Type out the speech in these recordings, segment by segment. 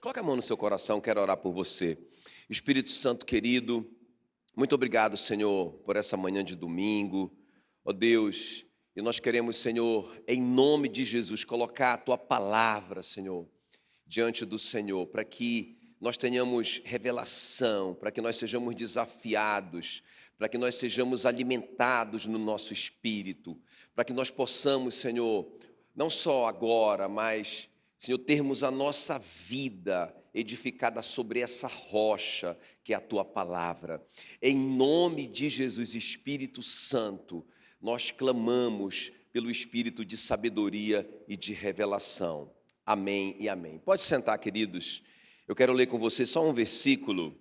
Coloque a mão no seu coração, quero orar por você. Espírito Santo querido, muito obrigado, Senhor, por essa manhã de domingo. Ó Deus, e nós queremos, Senhor, em nome de Jesus, colocar a Tua palavra, Senhor, diante do Senhor, para que nós tenhamos revelação, para que nós sejamos desafiados, para que nós sejamos alimentados no nosso espírito, para que nós possamos, Senhor, não só agora, mas, Senhor, termos a nossa vida edificada sobre essa rocha que é a Tua palavra. Em nome de Jesus, Espírito Santo, nós clamamos pelo espírito de sabedoria e de revelação. Amém e amém. Pode sentar, queridos. Eu quero ler com você só um versículo,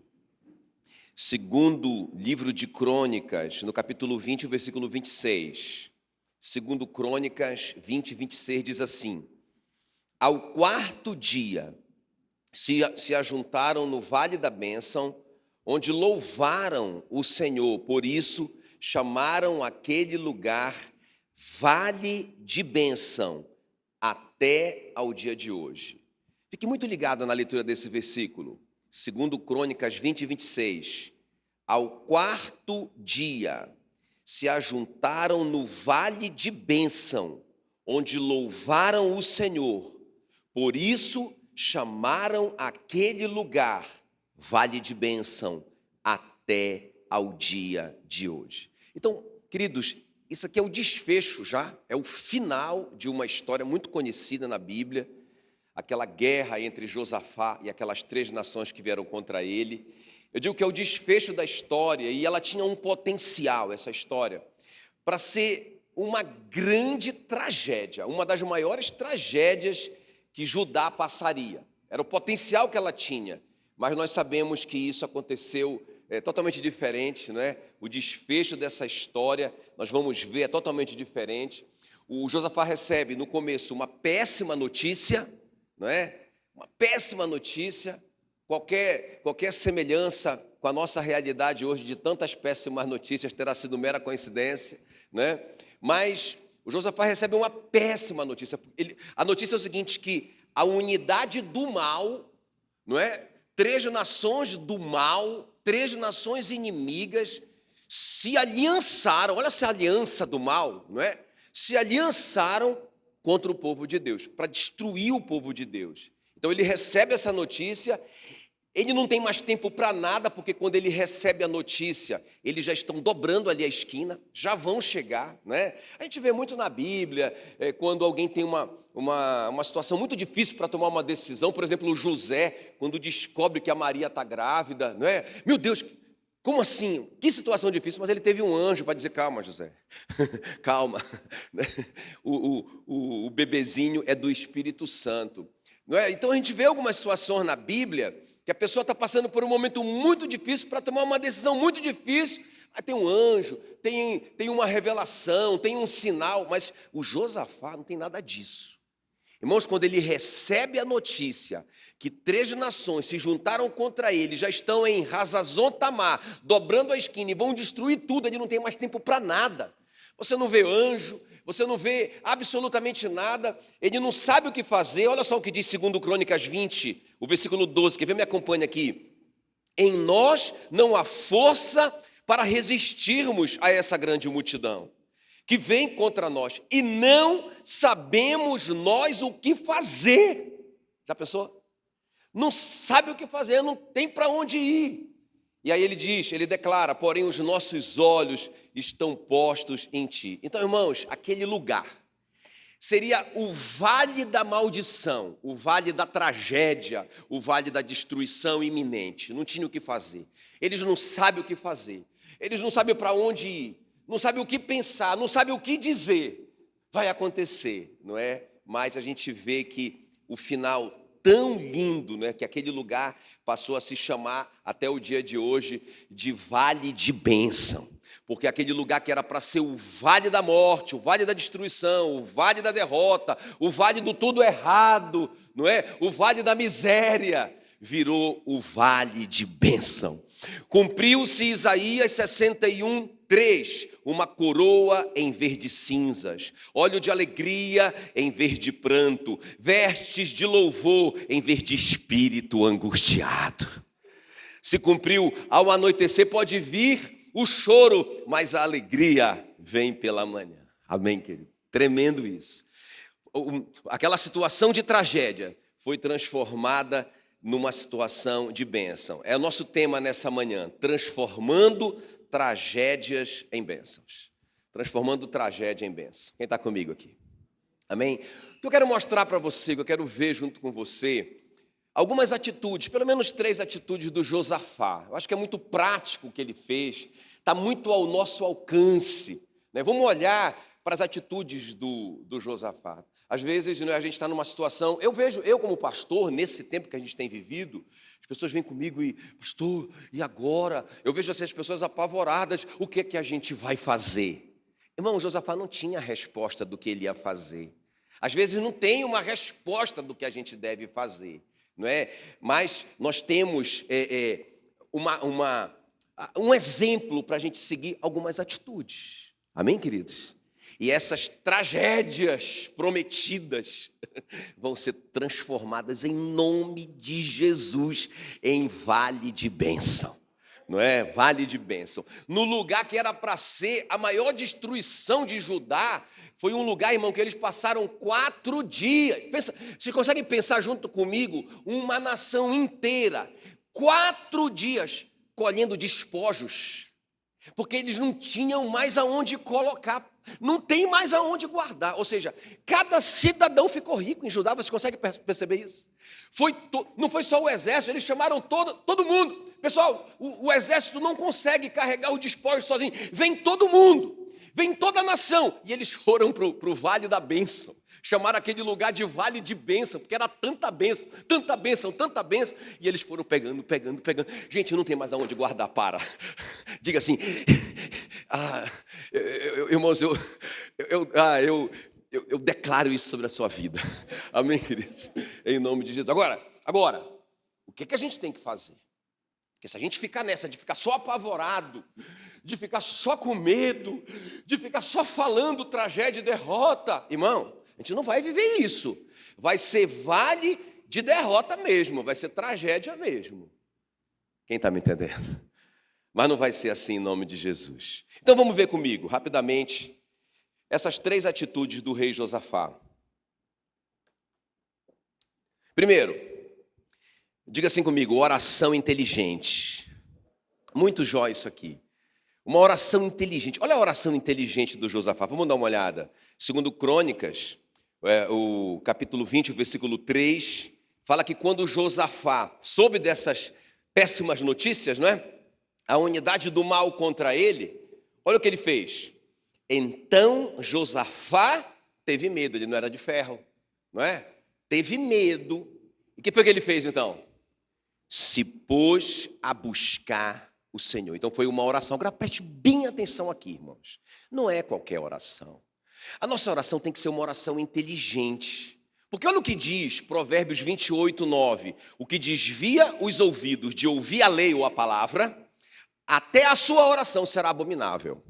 segundo livro de Crônicas, no capítulo 20, o versículo 26. Segundo Crônicas 20, 26 diz assim: ao quarto dia se ajuntaram no Vale da Bênção, onde louvaram o Senhor, por isso chamaram aquele lugar Vale de Bênção, até ao dia de hoje. Fique muito ligado na leitura desse versículo, segundo Crônicas 20, 26. Ao quarto dia se ajuntaram no Vale de Bênção, onde louvaram o Senhor, por isso chamaram aquele lugar Vale de Bênção, até ao dia de hoje. Então, queridos, isso aqui é o desfecho já, é o final de uma história muito conhecida na Bíblia, aquela guerra entre Josafá e aquelas 3 nações que vieram contra ele. Eu digo que é o desfecho da história, e ela tinha um potencial, essa história, para ser uma grande tragédia, uma das maiores tragédias que Judá passaria. Era o potencial que ela tinha, mas nós sabemos que isso aconteceu totalmente diferente, não é? O desfecho dessa história, nós vamos ver, é totalmente diferente. O Josafá recebe, no começo, uma péssima notícia, não é? Uma péssima notícia. Qualquer semelhança com a nossa realidade hoje de tantas péssimas notícias terá sido mera coincidência, né? Mas o Josafá recebe uma péssima notícia. A notícia é o seguinte, que a unidade do mal, não é? 3 nações do mal, 3 nações inimigas se aliançaram, olha essa aliança do mal, não é? Se aliançaram contra o povo de Deus, para destruir o povo de Deus. Então ele recebe essa notícia, ele não tem mais tempo para nada, porque quando ele recebe a notícia, eles já estão dobrando ali a esquina, já vão chegar, né? A gente vê muito na Bíblia, quando alguém tem uma situação muito difícil para tomar uma decisão, por exemplo, o José, quando descobre que a Maria está grávida, não é? Meu Deus, como assim? Que situação difícil, mas ele teve um anjo para dizer, calma, José, calma. O bebezinho é do Espírito Santo, não é? Então a gente vê algumas situações na Bíblia que a pessoa está passando por um momento muito difícil para tomar uma decisão muito difícil. Tem um anjo, tem uma revelação, tem um sinal, mas o Josafá não tem nada disso. Irmãos, quando ele recebe a notícia que 3 nações se juntaram contra ele, já estão em Hazazon Tamar, dobrando a esquina e vão destruir tudo, ele não tem mais tempo para nada. Você não vê anjo, você não vê absolutamente nada, ele não sabe o que fazer. Olha só o que diz segundo Crônicas 20, o versículo 12, quer ver? Me acompanha aqui. Em nós não há força para resistirmos a essa grande multidão que vem contra nós, e não sabemos nós o que fazer. Já pensou? Não sabe o que fazer, não tem para onde ir. E aí ele declara, porém os nossos olhos estão postos em ti. Então, irmãos, aquele lugar seria o vale da maldição, o vale da tragédia, o vale da destruição iminente. Não tinha o que fazer. Eles não sabem o que fazer. Eles não sabem para onde ir. Não sabem o que pensar. Não sabem o que dizer. Vai acontecer, não é? Mas a gente vê que o final tão lindo, né, que aquele lugar passou a se chamar até o dia de hoje de Vale de Bênção. Porque aquele lugar que era para ser o vale da morte, o vale da destruição, o vale da derrota, o vale do tudo errado, não é? O vale da miséria, virou o Vale de Bênção. Cumpriu-se Isaías 61, 3, uma coroa em vez de cinzas, óleo de alegria em vez de pranto, vestes de louvor em vez de espírito angustiado. Se cumpriu, ao anoitecer pode vir o choro, mas a alegria vem pela manhã. Amém, querido? Tremendo isso. Aquela situação de tragédia foi transformada numa situação de bênção. É o nosso tema nessa manhã, transformando tragédias em bênçãos. Transformando tragédia em bênção. Quem está comigo aqui? Amém? O que eu quero mostrar para você, que eu quero ver junto com você, algumas atitudes, pelo menos 3 atitudes do Josafá. Eu acho que é muito prático o que ele fez, está muito ao nosso alcance, né? Vamos olhar para as atitudes do Josafá. Às vezes, né, a gente está numa situação, eu como pastor, nesse tempo que a gente tem vivido, as pessoas vêm comigo e, pastor, e agora? Eu vejo assim, as pessoas apavoradas, o que é que a gente vai fazer? Irmão, Josafá não tinha resposta do que ele ia fazer. Às vezes não tem uma resposta do que a gente deve fazer, não é? Mas nós temos um exemplo para a gente seguir algumas atitudes. Amém, queridos? E essas tragédias prometidas vão ser transformadas em nome de Jesus em vale de bênção, não é? Vale de bênção. No lugar que era para ser a maior destruição de Judá, foi um lugar, irmão, que eles passaram 4 dias. Vocês conseguem pensar junto comigo? Uma nação inteira, 4 dias colhendo despojos, porque eles não tinham mais aonde colocar, não tem mais aonde guardar. Ou seja, cada cidadão ficou rico em Judá. Você consegue perceber isso? Não foi só o exército, eles chamaram todo mundo. Pessoal, o exército não consegue carregar o despojo sozinho. Vem todo mundo, vem toda a nação. E eles foram para o Vale da Bênção. Chamaram aquele lugar de Vale de Bênção, porque era tanta bênção, tanta bênção, tanta bênção. E eles foram pegando. Gente, não tem mais aonde guardar, para. Diga assim, irmãos, eu declaro isso sobre a sua vida. Amém, queridos? Em nome de Jesus. Agora, o que a gente tem que fazer? Porque se a gente ficar nessa de ficar só apavorado, de ficar só com medo, de ficar só falando tragédia e derrota, irmão, a gente não vai viver isso. Vai ser vale de derrota mesmo, vai ser tragédia mesmo. Quem está me entendendo? Mas não vai ser assim em nome de Jesus. Então vamos ver comigo, rapidamente, essas 3 atitudes do rei Josafá. Primeiro, diga assim comigo, oração inteligente. Muito jóia isso aqui. Uma oração inteligente. Olha a oração inteligente do Josafá. Vamos dar uma olhada. Segundo Crônicas, o capítulo 20, o versículo 3, fala que quando Josafá soube dessas péssimas notícias, não é? A unidade do mal contra ele, olha o que ele fez. Então Josafá teve medo, ele não era de ferro, não é? Teve medo. E o que foi que ele fez então? Se pôs a buscar o Senhor. Então foi uma oração. Agora preste bem atenção aqui, irmãos. Não é qualquer oração. A nossa oração tem que ser uma oração inteligente. Porque olha o que diz Provérbios 28, 9. O que desvia os ouvidos de ouvir a lei ou a palavra, até a sua oração será abominável.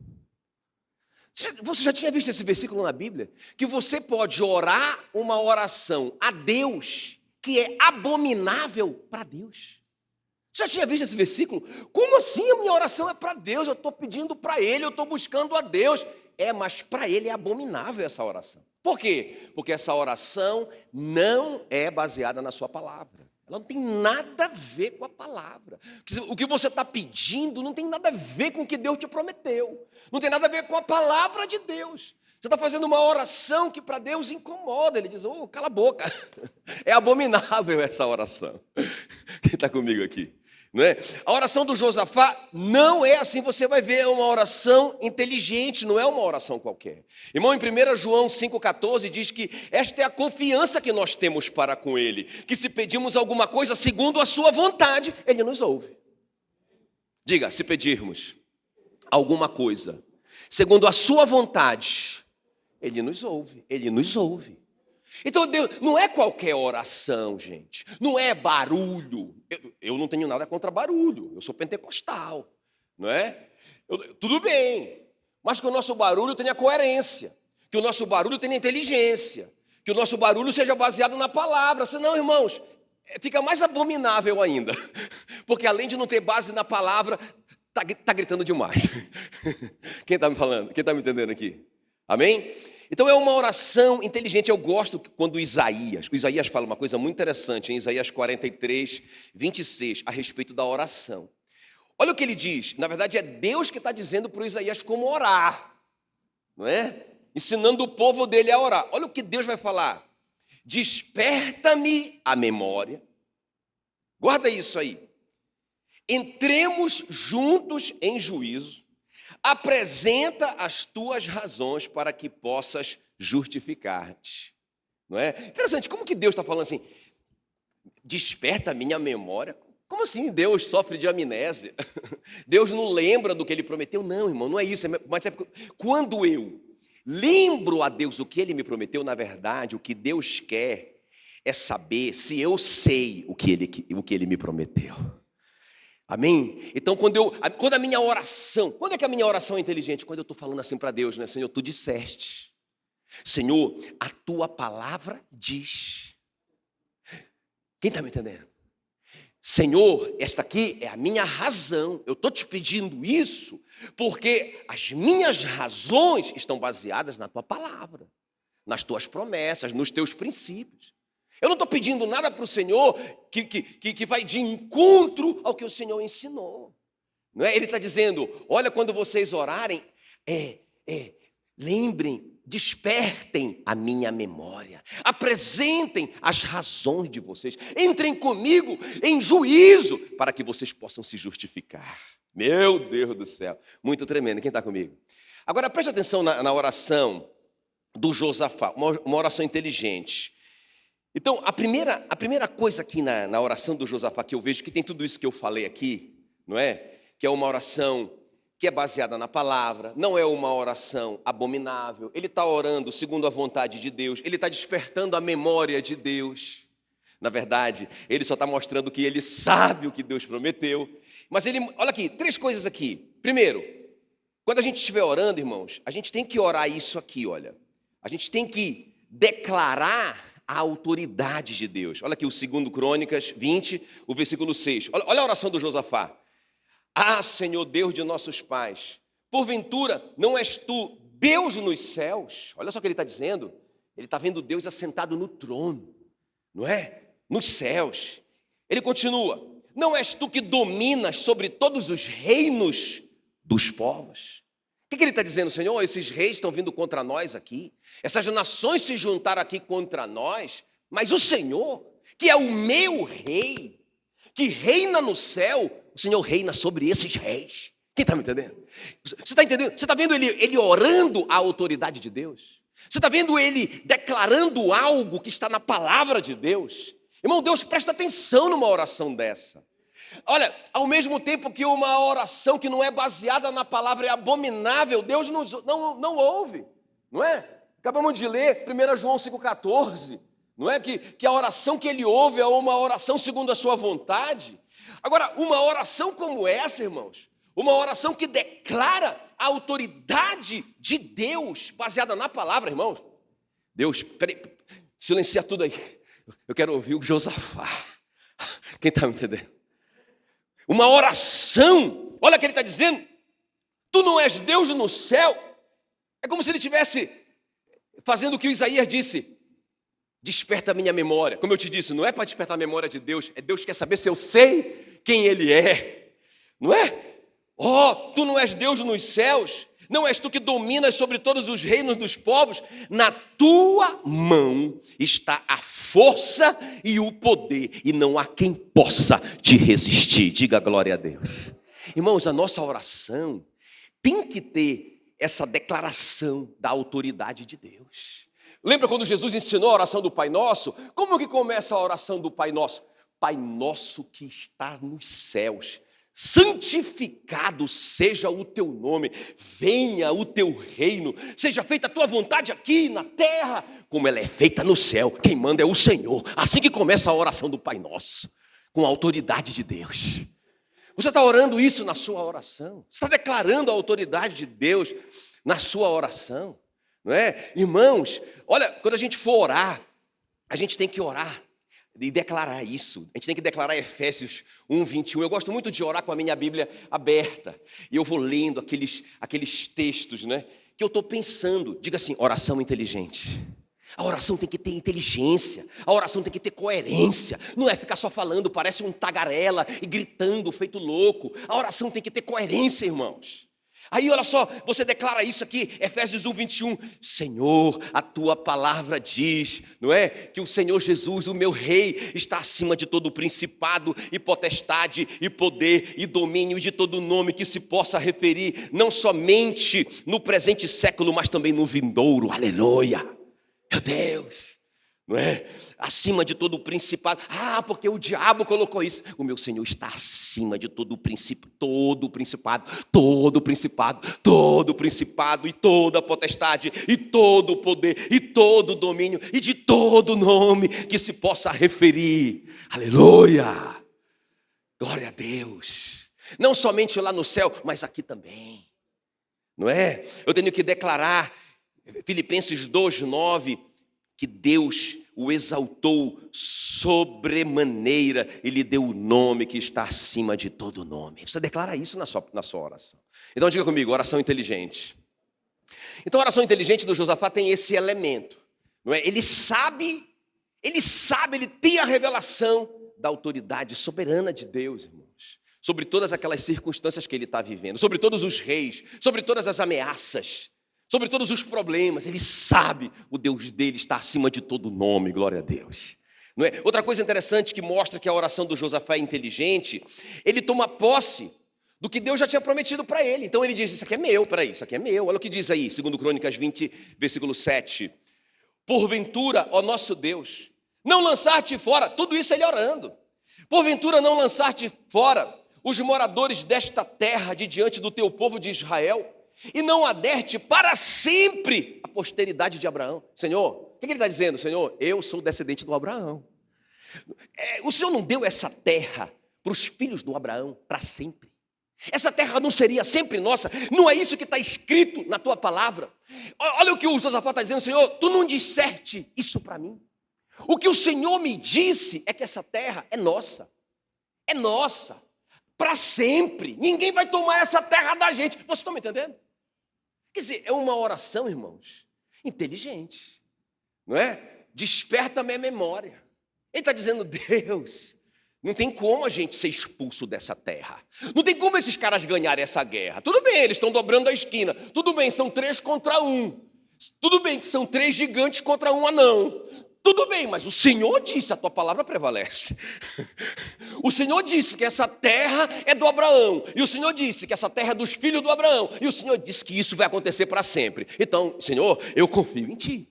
Você já tinha visto esse versículo na Bíblia? Que você pode orar uma oração a Deus que é abominável para Deus. Você já tinha visto esse versículo? Como assim a minha oração é para Deus? Eu estou pedindo para Ele, eu estou buscando a Deus. Mas para Ele é abominável essa oração. Por quê? Porque essa oração não é baseada na sua palavra. Ela não tem nada a ver com a palavra. O que você está pedindo não tem nada a ver com o que Deus te prometeu. Não tem nada a ver com a palavra de Deus. Você está fazendo uma oração que para Deus incomoda. Ele diz, cala a boca. É abominável essa oração. Quem está comigo aqui? Não é? A oração do Josafá não é assim, você vai ver, é uma oração inteligente, não é uma oração qualquer. Irmão, em 1 João 5,14 diz que esta é a confiança que nós temos para com Ele, que se pedimos alguma coisa segundo a sua vontade, Ele nos ouve. Diga, se pedirmos alguma coisa segundo a sua vontade, Ele nos ouve, Ele nos ouve. Então, Deus, não é qualquer oração, gente. Não é barulho. Eu não tenho nada contra barulho. Eu sou pentecostal, não é? Tudo bem, mas que o nosso barulho tenha coerência, que o nosso barulho tenha inteligência, que o nosso barulho seja baseado na palavra. Senão, irmãos, fica mais abominável ainda, porque além de não ter base na palavra, está gritando demais. Quem está me falando? Quem está me entendendo aqui? Amém? Então é uma oração inteligente. Eu gosto quando Isaías fala uma coisa muito interessante em Isaías 43, 26, a respeito da oração. Olha o que ele diz. Na verdade é Deus que está dizendo para o Isaías como orar, não é? Ensinando o povo dele a orar. Olha o que Deus vai falar. Desperta-me a memória. Guarda isso aí. Entremos juntos em juízo. Apresenta as tuas razões para que possas justificar-te. Não é? Interessante, como que Deus está falando assim? Desperta a minha memória. Como assim Deus sofre de amnésia? Deus não lembra do que Ele prometeu? Não, irmão, não é isso. Mas é quando eu lembro a Deus o que Ele me prometeu, na verdade, o que Deus quer é saber se eu sei o que Ele me prometeu. Amém? Então, quando a minha oração, quando é que a minha oração é inteligente? Quando eu estou falando assim para Deus, né? Senhor, Tu disseste. Senhor, a Tua palavra diz. Quem está me entendendo? Senhor, esta aqui é a minha razão. Eu estou te pedindo isso porque as minhas razões estão baseadas na Tua palavra, nas Tuas promessas, nos Teus princípios. Eu não estou pedindo nada para o Senhor que vai de encontro ao que o Senhor ensinou. Não é? Ele está dizendo, olha, quando vocês orarem, lembrem, despertem a minha memória, apresentem as razões de vocês, entrem comigo em juízo, para que vocês possam se justificar. Meu Deus do céu, muito tremendo. Quem está comigo? Agora preste atenção na oração do Josafá, uma oração inteligente. Então, a primeira coisa aqui na oração do Josafá que eu vejo, que tem tudo isso que eu falei aqui, não é? Que é uma oração que é baseada na palavra, não é uma oração abominável. Ele está orando segundo a vontade de Deus, ele está despertando a memória de Deus. Na verdade, ele só está mostrando que ele sabe o que Deus prometeu. Mas olha aqui, 3 coisas aqui. Primeiro, quando a gente estiver orando, irmãos, a gente tem que orar isso aqui, olha. A gente tem que declarar a autoridade de Deus. Olha aqui o 2 Crônicas 20, o versículo 6. Olha a oração do Josafá. Ah, Senhor Deus de nossos pais, porventura não és Tu Deus nos céus? Olha só o que ele está dizendo. Ele está vendo Deus assentado no trono, não é? Nos céus. Ele continua. Não és Tu que dominas sobre todos os reinos dos povos? O que ele está dizendo, Senhor? Esses reis estão vindo contra nós aqui, essas nações se juntaram aqui contra nós, mas o Senhor, que é o meu rei, que reina no céu, o Senhor reina sobre esses reis. Quem está me entendendo? Você está entendendo? Você está vendo ele orando a autoridade de Deus? Você está vendo ele declarando algo que está na palavra de Deus? Irmão, Deus presta atenção numa oração dessa. Olha, ao mesmo tempo que uma oração que não é baseada na palavra é abominável, Deus não ouve, não é? Acabamos de ler 1 João 5,14, não é? Que a oração que ele ouve é uma oração segundo a sua vontade. Agora, uma oração como essa, irmãos, uma oração que declara a autoridade de Deus, baseada na palavra, irmãos. Deus, peraí, silencia tudo aí. Eu quero ouvir o Josafá. Quem está me entendendo? Uma oração, olha o que ele está dizendo. Tu não és Deus no céu. É como se ele estivesse fazendo o que o Isaías disse. Desperta a minha memória. Como eu te disse, não é para despertar a memória de Deus, é Deus que quer saber se eu sei quem Ele é, não é? Tu não és Deus nos céus, não és Tu que dominas sobre todos os reinos dos povos, na Tua mão está a força e o poder, e não há quem possa te resistir. Diga glória a Deus. Irmãos, a nossa oração tem que ter essa declaração da autoridade de Deus. Lembra quando Jesus ensinou a oração do Pai Nosso? Como que começa a oração do Pai Nosso? Pai nosso que está nos céus, santificado seja o Teu nome, venha o Teu reino, seja feita a Tua vontade aqui na terra, como ela é feita no céu. Quem manda é o Senhor. Assim que começa a oração do Pai Nosso, com a autoridade de Deus. Você está orando isso na sua oração? Você está declarando a autoridade de Deus na sua oração? Não é? Irmãos, olha, quando a gente for orar, a gente tem que orar e declarar isso. A gente tem que declarar Efésios 1:21. Eu gosto muito de orar com a minha Bíblia aberta. E eu vou lendo aqueles textos, né, que eu estou pensando. Diga assim, oração inteligente. A oração tem que ter inteligência, a oração tem que ter coerência. Não é ficar só falando, parece um tagarela e gritando, feito louco. A oração tem que ter coerência, irmãos. Aí olha só, você declara isso aqui, Efésios 1:21. Senhor, a tua palavra diz, não é? Que o Senhor Jesus, o meu rei, está acima de todo principado e potestade e poder e domínio de todo nome que se possa referir, não somente no presente século, mas também no vindouro. Aleluia! Meu Deus, não é? Acima de todo o principado. Ah, porque o diabo colocou isso. O meu Senhor está acima de todo o principado, todo o principado, todo o principado, todo o principado e toda a potestade e todo o poder e todo o domínio e de todo nome que se possa referir. Aleluia! Glória a Deus. Não somente lá no céu, mas aqui também. Não é? Eu tenho que declarar Filipenses 2:9, que Deus o exaltou sobremaneira e lhe deu o nome que está acima de todo nome. Você declara isso na sua oração. Então diga comigo, oração inteligente. Então a oração inteligente do Josafá tem esse elemento, não é? Ele sabe, ele tem a revelação da autoridade soberana de Deus, irmãos, sobre todas aquelas circunstâncias que ele está vivendo, sobre todos os reis, sobre todas as ameaças, sobre todos os problemas. Ele sabe, o Deus dele está acima de todo nome, glória a Deus. Não é? Outra coisa interessante que mostra que a oração do Josafá é inteligente, ele toma posse do que Deus já tinha prometido para ele. Então ele diz, isso aqui é meu, peraí, isso aqui é meu. Olha o que diz aí, 2 Crônicas 20, versículo 7. Porventura, ó nosso Deus, não lançar-te fora, tudo isso ele orando. Porventura não lançar-te fora os moradores desta terra de diante do teu povo de Israel, e não aderte para sempre a posteridade de Abraão. Senhor, o que ele está dizendo? Senhor, eu sou descendente do Abraão. O Senhor não deu essa terra para os filhos do Abraão para sempre? Essa terra não seria sempre nossa? Não é isso que está escrito na tua palavra? Olha o que o Josafá está dizendo, Senhor, tu não disseste isso para mim. O que o Senhor me disse é que essa terra é nossa. É nossa. Para sempre. Ninguém vai tomar essa terra da gente. Vocês estão me entendendo? Quer dizer, é uma oração, irmãos, inteligente, não é? Desperta a minha memória. Ele está dizendo, Deus, não tem como a gente ser expulso dessa terra. Não tem como esses caras ganharem essa guerra. Tudo bem, eles estão dobrando a esquina. Tudo bem, são 3 contra 1. Tudo bem que são 3 gigantes contra 1 anão. Tudo bem, mas o Senhor disse, a tua palavra prevalece. O Senhor disse que essa terra é do Abraão. E o Senhor disse que essa terra é dos filhos do Abraão. E o Senhor disse que isso vai acontecer para sempre. Então, Senhor, eu confio em Ti.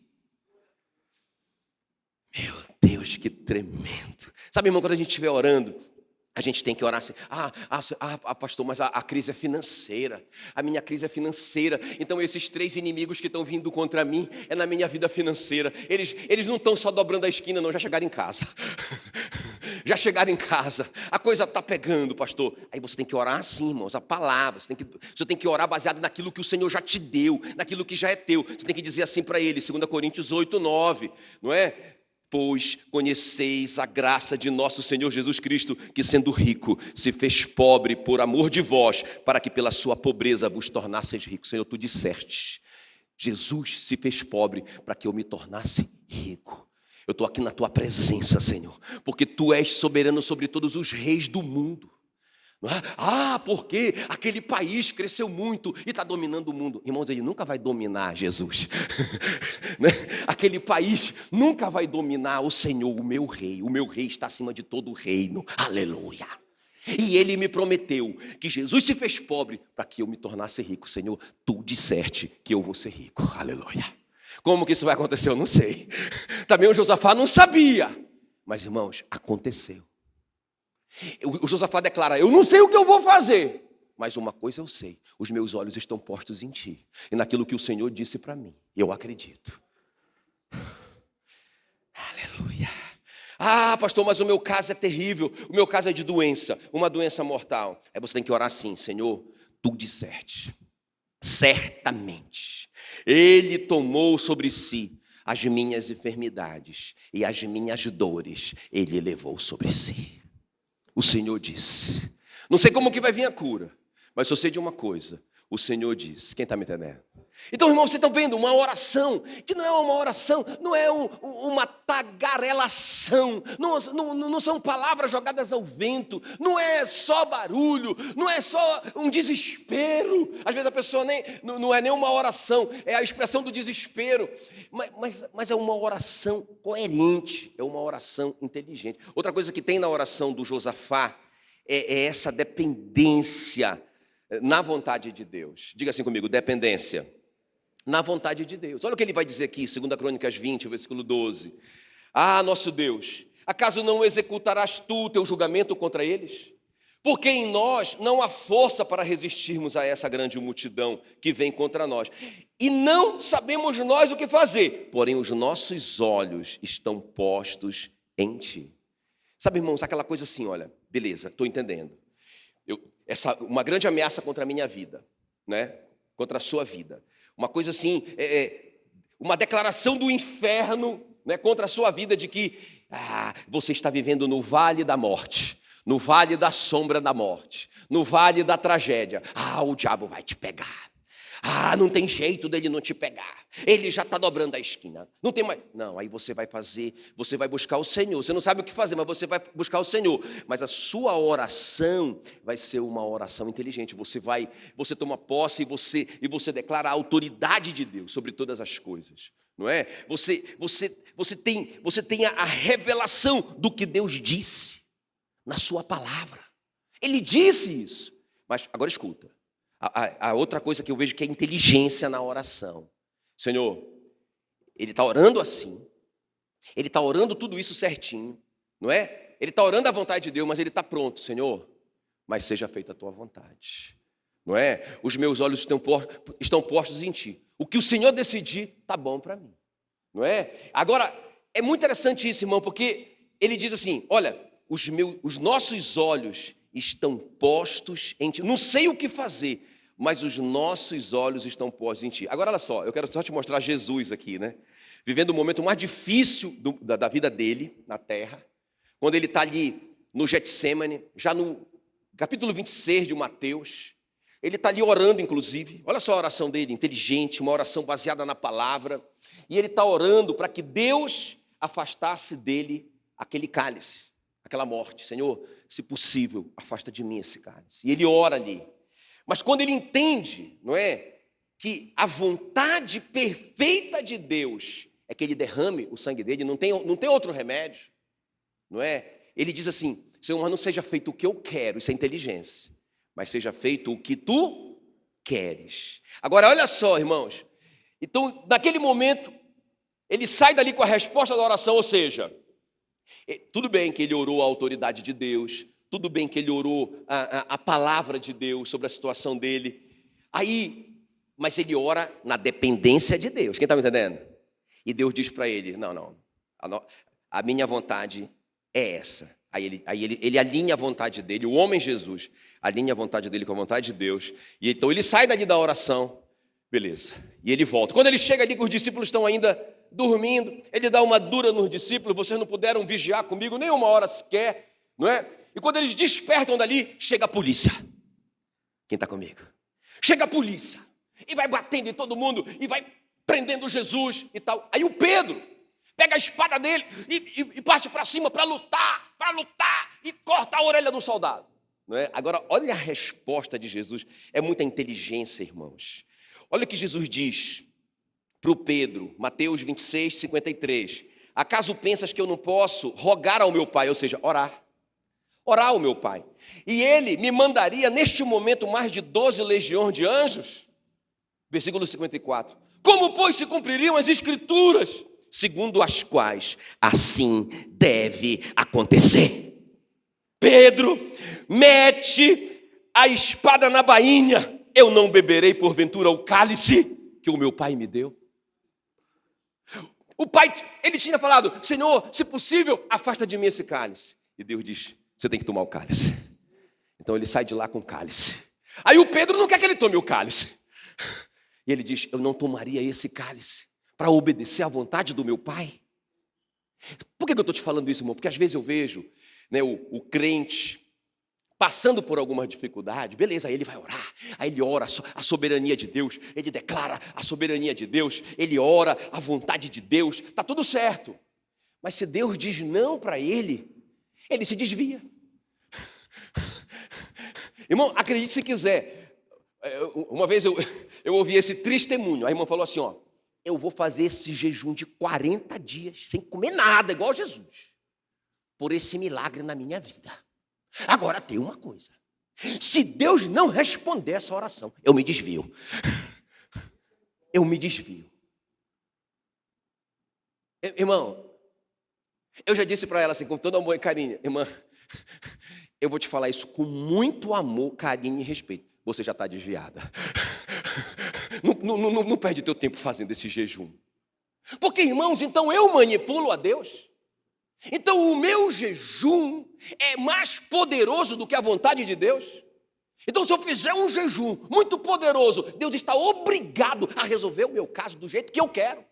Meu Deus, que tremendo. Sabe, irmão, quando a gente estiver orando, a gente tem que orar assim, pastor, mas a crise é financeira, a minha crise é financeira, então esses 3 inimigos que estão vindo contra mim, é na minha vida financeira, eles não estão só dobrando a esquina não, já chegaram em casa, a coisa está pegando, pastor. Aí você tem que orar assim, irmãos, a palavra, você tem que orar baseado naquilo que o Senhor já te deu, naquilo que já é teu, você tem que dizer assim para ele, 2 Coríntios 8:9, não é? Pois conheceis a graça de nosso Senhor Jesus Cristo, que sendo rico, se fez pobre por amor de vós, para que pela sua pobreza vos tornasseis ricos. Senhor, tu disseste, Jesus se fez pobre para que eu me tornasse rico. Eu estou aqui na tua presença, Senhor, porque tu és soberano sobre todos os reis do mundo. Porque aquele país cresceu muito e está dominando o mundo. Irmãos, ele nunca vai dominar Jesus. Aquele país nunca vai dominar o Senhor, o meu rei. O meu rei está acima de todo o reino. Aleluia. E ele me prometeu que Jesus se fez pobre para que eu me tornasse rico. Senhor, tu disseste que eu vou ser rico. Aleluia. Como que isso vai acontecer? Eu não sei. Também o Josafá não sabia. Mas, irmãos, aconteceu. O Josafá declara, eu não sei o que eu vou fazer, mas uma coisa eu sei, os meus olhos estão postos em Ti, e naquilo que o Senhor disse para mim, eu acredito. Aleluia. Ah, pastor, mas o meu caso é terrível, o meu caso é de doença, uma doença mortal. Aí você tem que orar assim: Senhor, tu disseste, certamente, Ele tomou sobre si as minhas enfermidades e as minhas dores, Ele levou sobre si. O Senhor disse. Não sei como que vai vir a cura, mas eu sei de uma coisa: o Senhor disse. Quem está me entendendo? Então, irmão, vocês estão vendo uma oração que não é uma oração, não é uma tagarelação, não são palavras jogadas ao vento, não é só barulho, não é só um desespero. Às vezes a pessoa não é nem uma oração, é a expressão do desespero, mas é uma oração coerente, é uma oração inteligente. Outra coisa que tem na oração do Josafá é essa dependência na vontade de Deus. Diga assim comigo: dependência na vontade de Deus. Olha o que ele vai dizer aqui, 2 Crônicas 20, versículo 12. Ah, nosso Deus, acaso não executarás tu o teu julgamento contra eles? Porque em nós não há força para resistirmos a essa grande multidão que vem contra nós. E não sabemos nós o que fazer, porém os nossos olhos estão postos em ti. Sabe, irmãos, aquela coisa assim, olha, beleza, estou entendendo. Uma grande ameaça contra a minha vida, né? Contra a sua vida. Uma coisa assim, uma declaração do inferno, né, contra a sua vida, de que você está vivendo no vale da morte, no vale da sombra da morte, no vale da tragédia. O diabo vai te pegar. Não tem jeito dele não te pegar. Ele já está dobrando a esquina. Não tem mais. Não, aí você vai buscar o Senhor. Você não sabe o que fazer, mas você vai buscar o Senhor. Mas a sua oração vai ser uma oração inteligente. Você toma posse e você declara a autoridade de Deus sobre todas as coisas. Não é? Você tem a revelação do que Deus disse na sua palavra. Ele disse isso. Mas agora escuta. A outra coisa que eu vejo que é inteligência na oração. Senhor, ele está orando assim, ele está orando tudo isso certinho, não é? Ele está orando a vontade de Deus, mas ele está pronto, Senhor, mas seja feita a tua vontade, não é? Os meus olhos estão postos em ti. O que o Senhor decidir, está bom para mim, não é? Agora, é muito interessante isso, irmão, porque ele diz assim: olha, os nossos olhos estão postos em ti. Não sei o que fazer, mas os nossos olhos estão postos em ti. Agora, olha só, eu quero só te mostrar Jesus aqui, né? Vivendo o momento mais difícil da vida dele na terra, quando ele está ali no Getsêmani, já no capítulo 26 de Mateus. Ele está ali orando, inclusive. Olha só a oração dele, inteligente, uma oração baseada na palavra. E ele está orando para que Deus afastasse dele aquele cálice, aquela morte. Senhor, se possível, afasta de mim esse cálice. E ele ora ali. Mas quando ele entende, não é, que a vontade perfeita de Deus é que ele derrame o sangue dele, não tem outro remédio, não é? Ele diz assim: Senhor, mas não seja feito o que eu quero, isso é inteligência, mas seja feito o que tu queres. Agora, olha só, irmãos. Então, naquele momento, ele sai dali com a resposta da oração, ou seja, tudo bem que ele orou a autoridade de Deus, tudo bem que ele orou a palavra de Deus sobre a situação dele, mas ele ora na dependência de Deus. Quem está me entendendo? E Deus diz para ele: não, a minha vontade é essa. Aí ele alinha a vontade dele, o homem Jesus alinha a vontade dele com a vontade de Deus, e então ele sai dali da oração, beleza, e ele volta. Quando ele chega ali que os discípulos estão ainda dormindo, ele dá uma dura nos discípulos: vocês não puderam vigiar comigo nem uma hora sequer, não é? E quando eles despertam dali, chega a polícia. Quem está comigo? Chega a polícia e vai batendo em todo mundo e vai prendendo Jesus e tal. Aí o Pedro pega a espada dele e parte para cima para lutar e corta a orelha do soldado, não é? Agora, olha a resposta de Jesus. É muita inteligência, irmãos. Olha o que Jesus diz para o Pedro, Mateus 26, 53. Acaso pensas que eu não posso rogar ao meu Pai, ou seja, orar ao meu Pai, e ele me mandaria neste momento mais de 12 legiões de anjos? Versículo 54. Como, pois, se cumpririam as escrituras, segundo as quais assim deve acontecer? Pedro, mete a espada na bainha. Eu não beberei porventura o cálice que o meu Pai me deu? O pai, ele tinha falado, Senhor, se possível, afasta de mim esse cálice. E Deus diz, você tem que tomar o cálice. Então ele sai de lá com o cálice. Aí o Pedro não quer que ele tome o cálice. E ele diz, eu não tomaria esse cálice para obedecer à vontade do meu pai. Por que eu estou te falando isso, irmão? Porque às vezes eu vejo, né, o crente passando por alguma dificuldade, beleza, aí ele vai orar, aí ele ora a soberania de Deus, ele declara a soberania de Deus, ele ora a vontade de Deus, está tudo certo. Mas se Deus diz não para ele se desvia. Irmão, acredite se quiser, uma vez eu ouvi esse testemunho, a irmã falou assim, ó, eu vou fazer esse jejum de 40 dias, sem comer nada, igual Jesus, por esse milagre na minha vida. Agora tem uma coisa, se Deus não responder essa oração, eu me desvio. Eu me desvio. Irmão, eu já disse para ela assim, com todo amor e carinho, irmã, eu vou te falar isso com muito amor, carinho e respeito. Você já está desviada. Não perde teu tempo fazendo esse jejum. Porque, irmãos, então eu manipulo a Deus? Então o meu jejum é mais poderoso do que a vontade de Deus? Então se eu fizer um jejum muito poderoso, Deus está obrigado a resolver o meu caso do jeito que eu quero?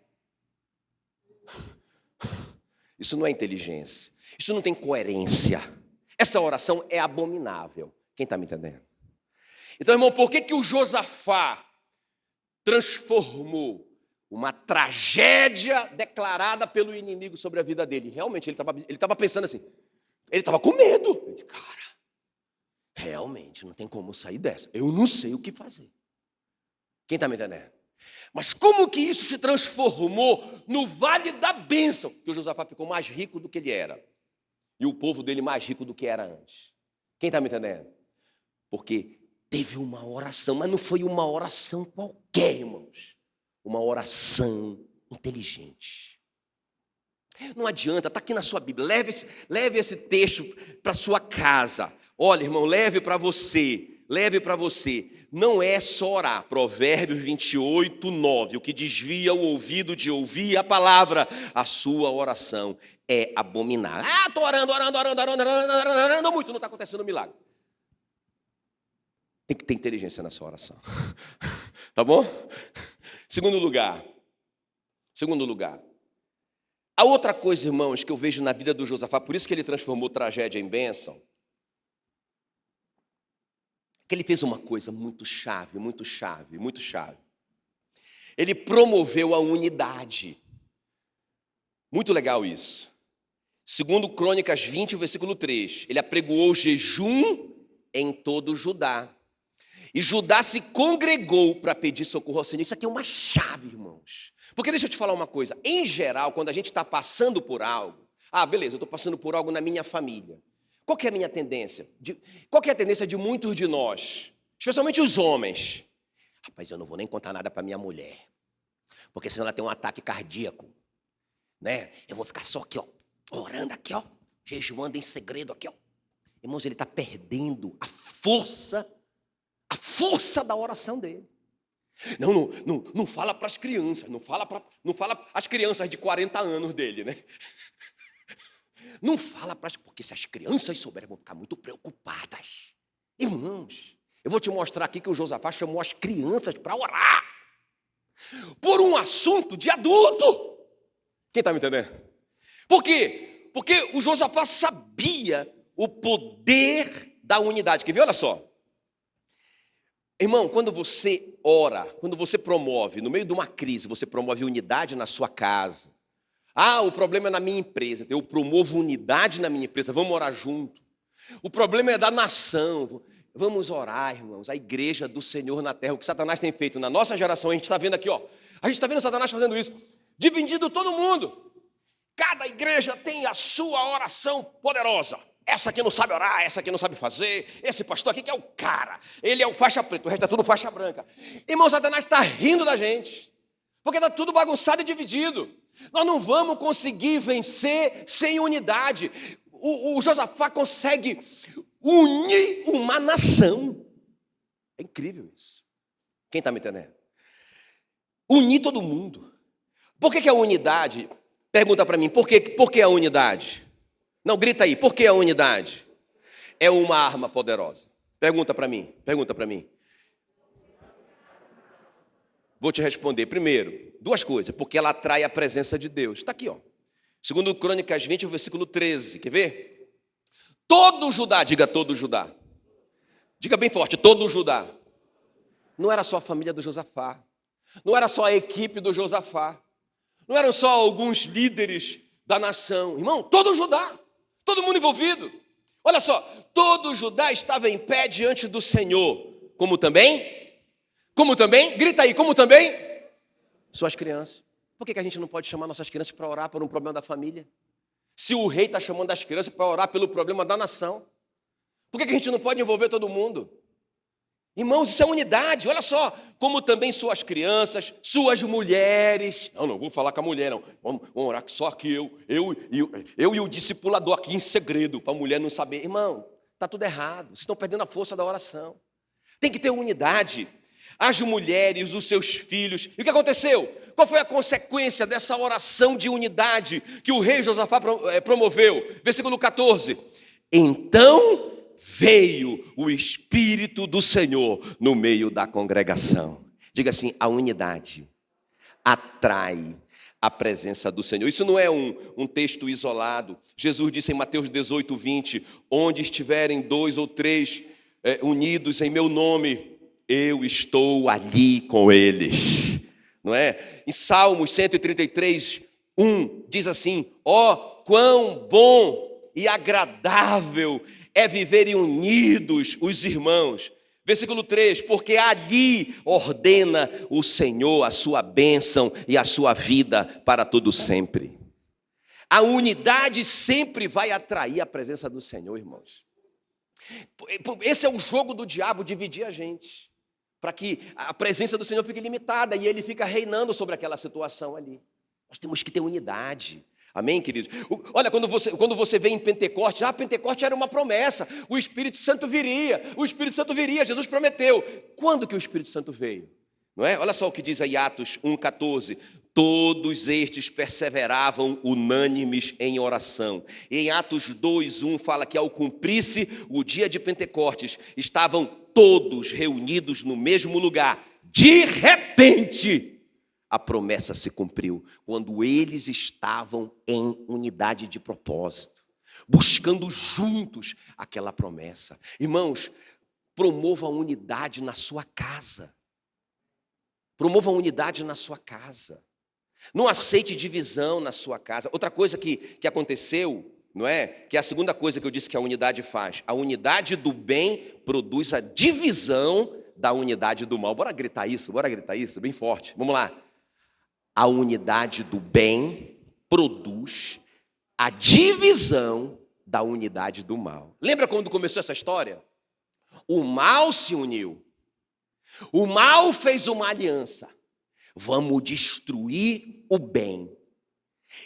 Isso não é inteligência, isso não tem coerência. Essa oração é abominável. Quem está me entendendo? Então, irmão, por que o Josafá transformou uma tragédia declarada pelo inimigo sobre a vida dele? Realmente, ele estava pensando assim, ele estava com medo. Ele disse, cara, realmente não tem como sair dessa. Eu não sei o que fazer. Quem está me entendendo? Mas como que isso se transformou no vale da bênção? Que o Josafá ficou mais rico do que ele era. E o povo dele mais rico do que era antes. Quem está me entendendo? Porque teve uma oração, mas não foi uma oração qualquer, irmãos. Uma oração inteligente. Não adianta, está aqui na sua Bíblia, leve esse texto para sua casa. Olha, irmão, leve para você. Não é só orar. Provérbios 28, 9. O que desvia o ouvido de ouvir a palavra, a sua oração é abominável. Ah, estou orando muito, não está acontecendo um milagre. Tem que ter inteligência na sua oração. Tá bom? Segundo lugar. A outra coisa, irmãos, que eu vejo na vida do Josafá, por isso que ele transformou tragédia em bênção, que ele fez uma coisa muito chave. Ele promoveu a unidade. Muito legal isso. Segundo Crônicas 20, versículo 3, ele apregoou jejum em todo Judá. E Judá se congregou para pedir socorro ao Senhor. Isso aqui é uma chave, irmãos. Porque deixa eu te falar uma coisa. Em geral, quando a gente está passando por algo, beleza, eu estou passando por algo na minha família. Qual que é a minha tendência? Qual que é a tendência de muitos de nós? Especialmente os homens. Rapaz, eu não vou nem contar nada para minha mulher. Porque senão ela tem um ataque cardíaco. Né? Eu vou ficar só aqui, ó, orando aqui, ó, jejuando em segredo aqui, ó. Irmãos, ele está perdendo a força da oração dele. Não fala para as crianças, não fala as crianças de 40 anos dele, né? Não fala porque se as crianças souberem, vão ficar muito preocupadas. Irmãos, eu vou te mostrar aqui que o Josafá chamou as crianças para orar por um assunto de adulto. Quem está me entendendo? Por quê? Porque o Josafá sabia o poder da unidade. Quer ver? Olha só. Irmão, quando você ora, quando você promove, no meio de uma crise, você promove unidade na sua casa. O problema é na minha empresa, eu promovo unidade na minha empresa, vamos orar junto. O problema é da nação, vamos orar, irmãos. A igreja do Senhor na terra, o que Satanás tem feito na nossa geração, a gente está vendo aqui, ó. A gente está vendo Satanás fazendo isso, dividindo todo mundo. Cada igreja tem a sua oração poderosa. Essa aqui não sabe orar, essa aqui não sabe fazer. Esse pastor aqui que é o cara, ele é o faixa preta, o resto é tudo faixa branca. Irmão, Satanás está rindo da gente, porque está tudo bagunçado e dividido. Nós não vamos conseguir vencer sem unidade. O Josafá consegue unir uma nação. É incrível isso. Quem está me entendendo? Unir todo mundo. Por que a unidade Pergunta para mim, por que a unidade? Não, grita aí, por que a unidade? É uma arma poderosa. Pergunta para mim. Vou te responder. Primeiro, duas coisas. Porque ela atrai a presença de Deus. Está aqui, ó. Segundo Crônicas 20, versículo 13. Quer ver? Todo Judá, diga todo Judá. Diga bem forte, todo Judá. Não era só a família do Josafá. Não era só a equipe do Josafá. Não eram só alguns líderes da nação. Irmão, todo Judá. Todo mundo envolvido. Olha só, todo Judá estava em pé diante do Senhor. Como também? Grita aí, como também? Suas crianças. Por que a gente não pode chamar nossas crianças para orar por um problema da família? Se o rei está chamando as crianças para orar pelo problema da nação, por que a gente não pode envolver todo mundo? Irmãos, isso é unidade, olha só. Como também suas crianças, suas mulheres. Não vou falar com a mulher, não. Vamos orar só aqui, eu e o discipulador aqui em segredo, para a mulher não saber. Irmão, está tudo errado, vocês estão perdendo a força da oração. Tem que ter unidade. As mulheres, os seus filhos. E o que aconteceu? Qual foi a consequência dessa oração de unidade que o rei Josafá promoveu? Versículo 14. Então veio o Espírito do Senhor no meio da congregação. Diga assim, a unidade atrai a presença do Senhor. Isso não é um texto isolado. Jesus disse em Mateus 18, 20, onde estiverem 2 ou 3 unidos em meu nome, eu estou ali com eles. Não é? Em Salmos 133, 1, diz assim, ó, quão bom e agradável é viverem unidos os irmãos. Versículo 3, porque ali ordena o Senhor a sua bênção e a sua vida para todo sempre. A unidade sempre vai atrair a presença do Senhor, irmãos. Esse é o jogo do diabo, dividir a gente, para que a presença do Senhor fique limitada e ele fica reinando sobre aquela situação ali. Nós temos que ter unidade. Amém, queridos? Olha, quando você vê em Pentecostes, Pentecostes era uma promessa, o Espírito Santo viria, Jesus prometeu. Quando que o Espírito Santo veio? Não é? Olha só o que diz aí Atos 1,14. Todos estes perseveravam unânimes em oração. E em Atos 2,1 fala que ao cumprir-se o dia de Pentecostes, estavam todos reunidos no mesmo lugar. De repente, a promessa se cumpriu quando eles estavam em unidade de propósito, buscando juntos aquela promessa. Irmãos, promova a unidade na sua casa. Promova a unidade na sua casa. Não aceite divisão na sua casa. Outra coisa que aconteceu, não é? Que é a segunda coisa que eu disse que a unidade faz. A unidade do bem produz a divisão da unidade do mal. Bora gritar isso, bem forte. Vamos lá. A unidade do bem produz a divisão da unidade do mal. Lembra quando começou essa história? O mal se uniu. O mal fez uma aliança. Vamos destruir o bem.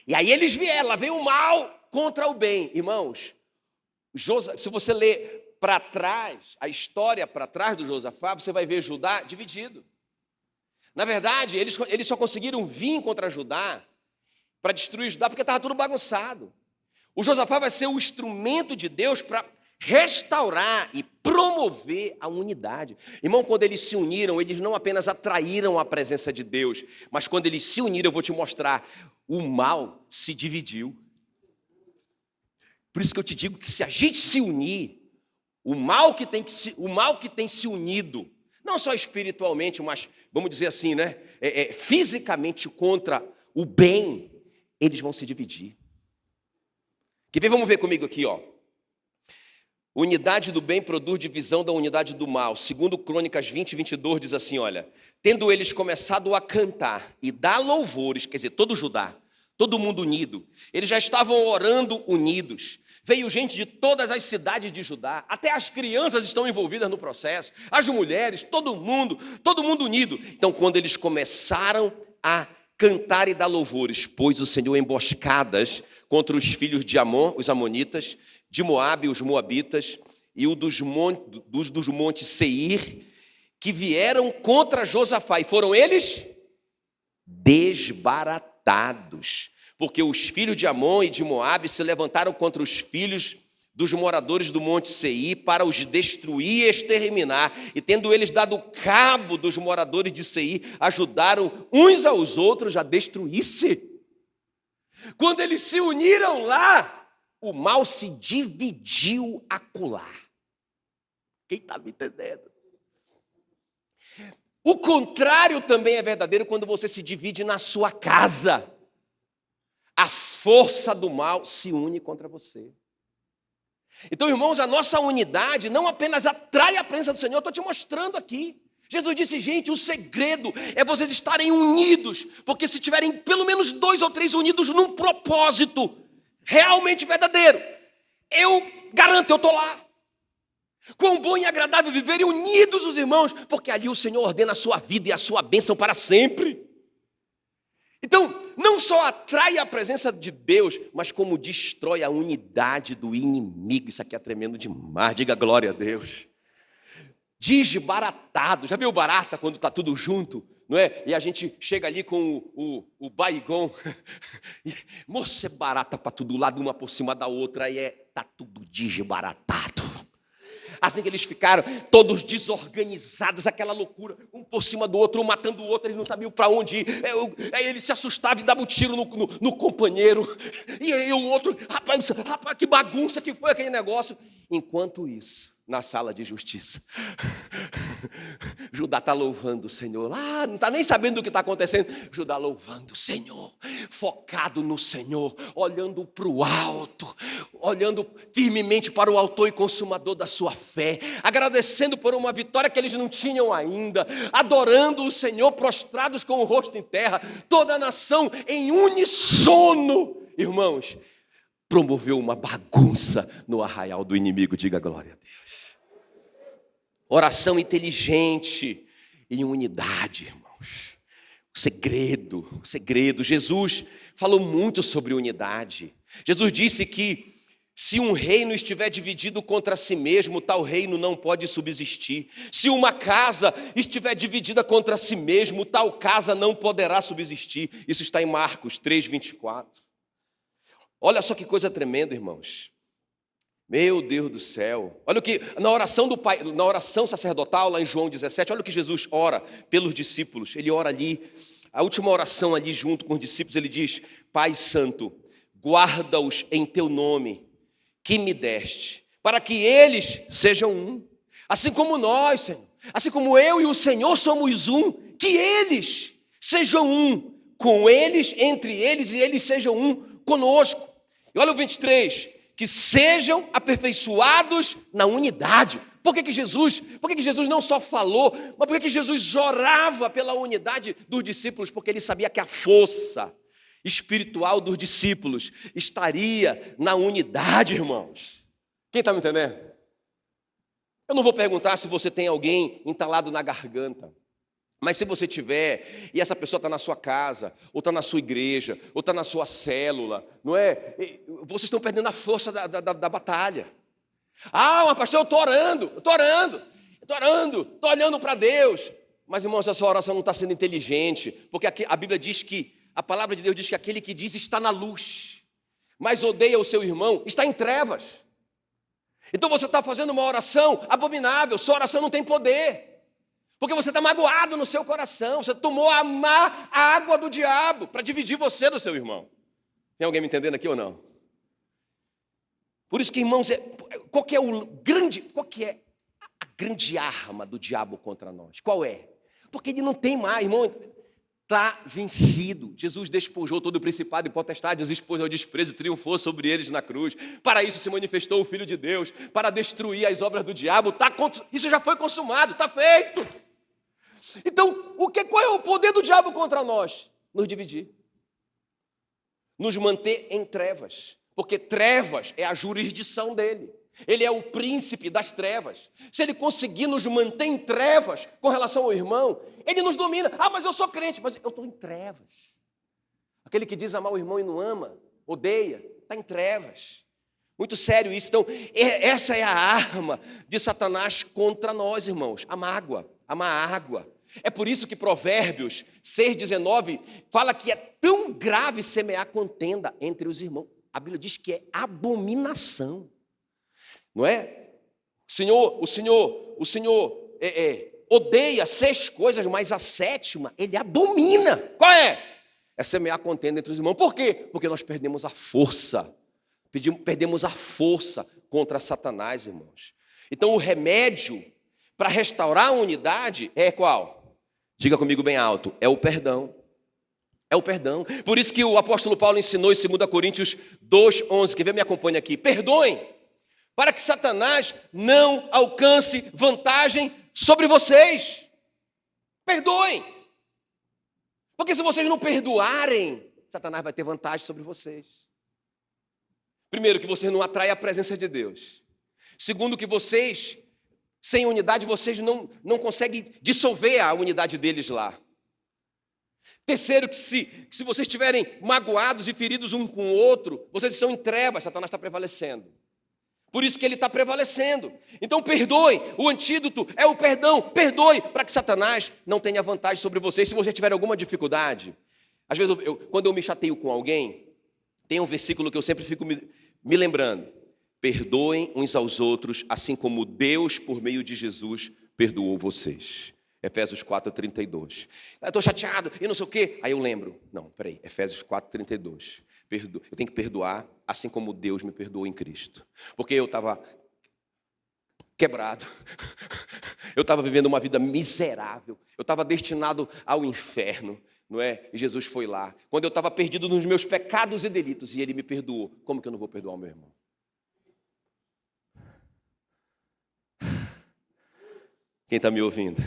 E aí eles vieram, lá veio o mal contra o bem. Irmãos, se você ler para trás, a história para trás do Josafá, você vai ver Judá dividido. Na verdade, eles só conseguiram vir contra Judá para destruir Judá porque estava tudo bagunçado. O Josafá vai ser o instrumento de Deus para restaurar e promover a unidade. Irmão, quando eles se uniram, eles não apenas atraíram a presença de Deus, mas quando eles se uniram, eu vou te mostrar, o mal se dividiu. Por isso que eu te digo que se a gente se unir, o mal que tem se unido, não só espiritualmente, mas, vamos dizer assim, né? Fisicamente contra o bem, eles vão se dividir. Quer ver? Vamos ver comigo aqui, ó. Unidade do bem produz divisão da unidade do mal. Segundo Crônicas 20, 22, diz assim, olha. Tendo eles começado a cantar e dar louvores, quer dizer, todo Judá, todo mundo unido, eles já estavam orando unidos. Veio gente de todas as cidades de Judá, até as crianças estão envolvidas no processo, as mulheres, todo mundo unido. Então, quando eles começaram a cantar e dar louvores, pôs o Senhor emboscadas contra os filhos de Amon, os amonitas, de Moabe, os moabitas, e o dos montes Seir, que vieram contra Josafá, e foram eles desbaratados, porque os filhos de Amon e de Moabe se levantaram contra os filhos dos moradores do Monte Seir para os destruir e exterminar. E tendo eles dado cabo dos moradores de Seir, ajudaram uns aos outros a destruir-se. Quando eles se uniram lá, o mal se dividiu acolá. Quem está me entendendo? O contrário também é verdadeiro quando você se divide na sua casa. A força do mal se une contra você. Então, irmãos, a nossa unidade não apenas atrai a presença do Senhor, eu estou te mostrando aqui. Jesus disse, gente, o segredo é vocês estarem unidos, porque se tiverem pelo menos 2 ou 3 unidos num propósito realmente verdadeiro, eu garanto, eu estou lá. Quão bom e agradável viverem unidos os irmãos, porque ali o Senhor ordena a sua vida e a sua bênção para sempre. Então, não só atrai a presença de Deus, mas como destrói a unidade do inimigo. Isso aqui é tremendo demais, diga glória a Deus. Desbaratado, já viu barata quando está tudo junto, não é? E a gente chega ali com o baigon, moça, é barata para todo lado, uma por cima da outra, e está tudo desbaratado. Assim que eles ficaram todos desorganizados, aquela loucura, um por cima do outro, um matando o outro, eles não sabiam para onde ir. Aí ele se assustava e dava um tiro no companheiro. E aí o outro, rapaz, que bagunça que foi aquele negócio. Enquanto isso, na sala de justiça, Judá está louvando o Senhor. Não está nem sabendo do que está acontecendo. Judá louvando o Senhor, focado no Senhor, olhando para o alto, olhando firmemente para o autor e consumador da sua fé, agradecendo por uma vitória que eles não tinham ainda, adorando o Senhor, prostrados com o rosto em terra, toda a nação em unissono. Irmãos, promoveu uma bagunça no arraial do inimigo, diga glória a Deus. Oração inteligente em unidade, irmãos. O segredo. Jesus falou muito sobre unidade. Jesus disse que se um reino estiver dividido contra si mesmo, tal reino não pode subsistir. Se uma casa estiver dividida contra si mesmo, tal casa não poderá subsistir. Isso está em Marcos 3:24. Olha só que coisa tremenda, irmãos. Meu Deus do céu. Olha o que, na oração sacerdotal, lá em João 17, olha o que Jesus ora pelos discípulos. Ele ora ali, a última oração ali junto com os discípulos, ele diz, Pai Santo, guarda-os em teu nome, que me deste, para que eles sejam um. Assim como nós, Senhor, assim como eu e o Senhor somos um, que eles sejam um com eles, entre eles, e eles sejam um conosco. E olha o 23, que sejam aperfeiçoados na unidade. Por que Jesus não só falou, mas por que Jesus orava pela unidade dos discípulos? Porque ele sabia que a força espiritual dos discípulos estaria na unidade, irmãos. Quem está me entendendo? Eu não vou perguntar se você tem alguém entalado na garganta. Mas se você tiver, e essa pessoa está na sua casa, ou está na sua igreja, ou está na sua célula, não é? Vocês estão perdendo a força da batalha. Mas pastor, eu estou orando, estou olhando para Deus. Mas, irmãos, a sua oração não está sendo inteligente, porque a Bíblia diz que, a palavra de Deus diz que aquele que diz está na luz, mas odeia o seu irmão, está em trevas. Então você está fazendo uma oração abominável, sua oração não tem poder. Porque você está magoado no seu coração, você tomou a água do diabo para dividir você do seu irmão. Tem alguém me entendendo aqui ou não? Por isso que, irmãos, qual que é a grande arma do diabo contra nós? Qual é? Porque ele não tem mais, irmão, está vencido. Jesus despojou todo o principado e potestade, os expôs ao desprezo, triunfou sobre eles na cruz. Para isso se manifestou o Filho de Deus, para destruir as obras do diabo. Isso já foi consumado, está feito. Então, qual é o poder do diabo contra nós? Nos dividir. Nos manter em trevas. Porque trevas é a jurisdição dele. Ele é o príncipe das trevas. Se ele conseguir nos manter em trevas com relação ao irmão, ele nos domina. Mas eu sou crente, mas eu estou em trevas. Aquele que diz amar o irmão e não ama, odeia, está em trevas. Muito sério isso. Então, essa é a arma de Satanás contra nós, irmãos. A mágoa, a má água. É por isso que Provérbios 6,19 fala que é tão grave semear contenda entre os irmãos. A Bíblia diz que é abominação. Não é? O Senhor odeia 6 coisas, mas a 7ª ele abomina. Qual é? É semear contenda entre os irmãos. Por quê? Porque nós perdemos a força. Perdemos a força contra Satanás, irmãos. Então o remédio para restaurar a unidade é qual? Diga comigo bem alto, é o perdão. É o perdão. Por isso que o apóstolo Paulo ensinou em 2 Coríntios 2,11. Quer ver? Me acompanha aqui. Perdoem, para que Satanás não alcance vantagem sobre vocês. Perdoem. Porque se vocês não perdoarem, Satanás vai ter vantagem sobre vocês. Primeiro, que vocês não atraem a presença de Deus. Segundo, que vocês, sem unidade, vocês não conseguem dissolver a unidade deles lá. Terceiro, que se vocês estiverem magoados e feridos um com o outro, vocês estão em trevas, Satanás está prevalecendo. Por isso que ele está prevalecendo. Então perdoe, o antídoto é o perdão. Perdoe para que Satanás não tenha vantagem sobre vocês. Se você tiver alguma dificuldade, às vezes quando eu me chateio com alguém, tem um versículo que eu sempre fico me lembrando. Perdoem uns aos outros, assim como Deus, por meio de Jesus, perdoou vocês. Efésios 4,32. Eu estou chateado e não sei o quê. Aí eu lembro. Não, peraí. Efésios 4,32. Eu tenho que perdoar assim como Deus me perdoou em Cristo. Porque eu estava quebrado. Eu estava vivendo uma vida miserável. Eu estava destinado ao inferno. Não é? E Jesus foi lá. Quando eu estava perdido nos meus pecados e delitos. E Ele me perdoou. Como que eu não vou perdoar o meu irmão? Quem está me ouvindo?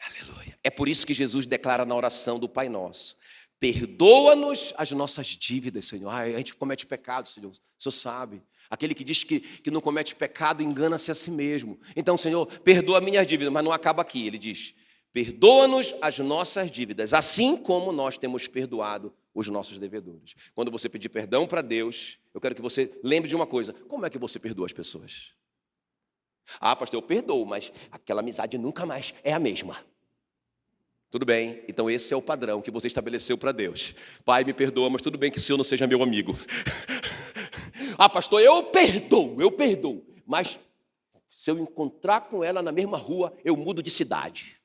Aleluia. É por isso que Jesus declara na oração do Pai Nosso: perdoa-nos as nossas dívidas, Senhor. A gente comete pecado, Senhor. O Senhor sabe. Aquele que diz que não comete pecado engana-se a si mesmo. Então, Senhor, perdoa minhas dívidas. Mas não acaba aqui. Ele diz: perdoa-nos as nossas dívidas, assim como nós temos perdoado os nossos devedores. Quando você pedir perdão para Deus, eu quero que você lembre de uma coisa: como é que você perdoa as pessoas? Ah, pastor, eu perdoo, mas aquela amizade nunca mais é a mesma. Tudo bem, então esse é o padrão que você estabeleceu para Deus. Pai, me perdoa, mas tudo bem que o Senhor não seja meu amigo. Ah, pastor, eu perdoo, mas se eu encontrar com ela na mesma rua, eu mudo de cidade.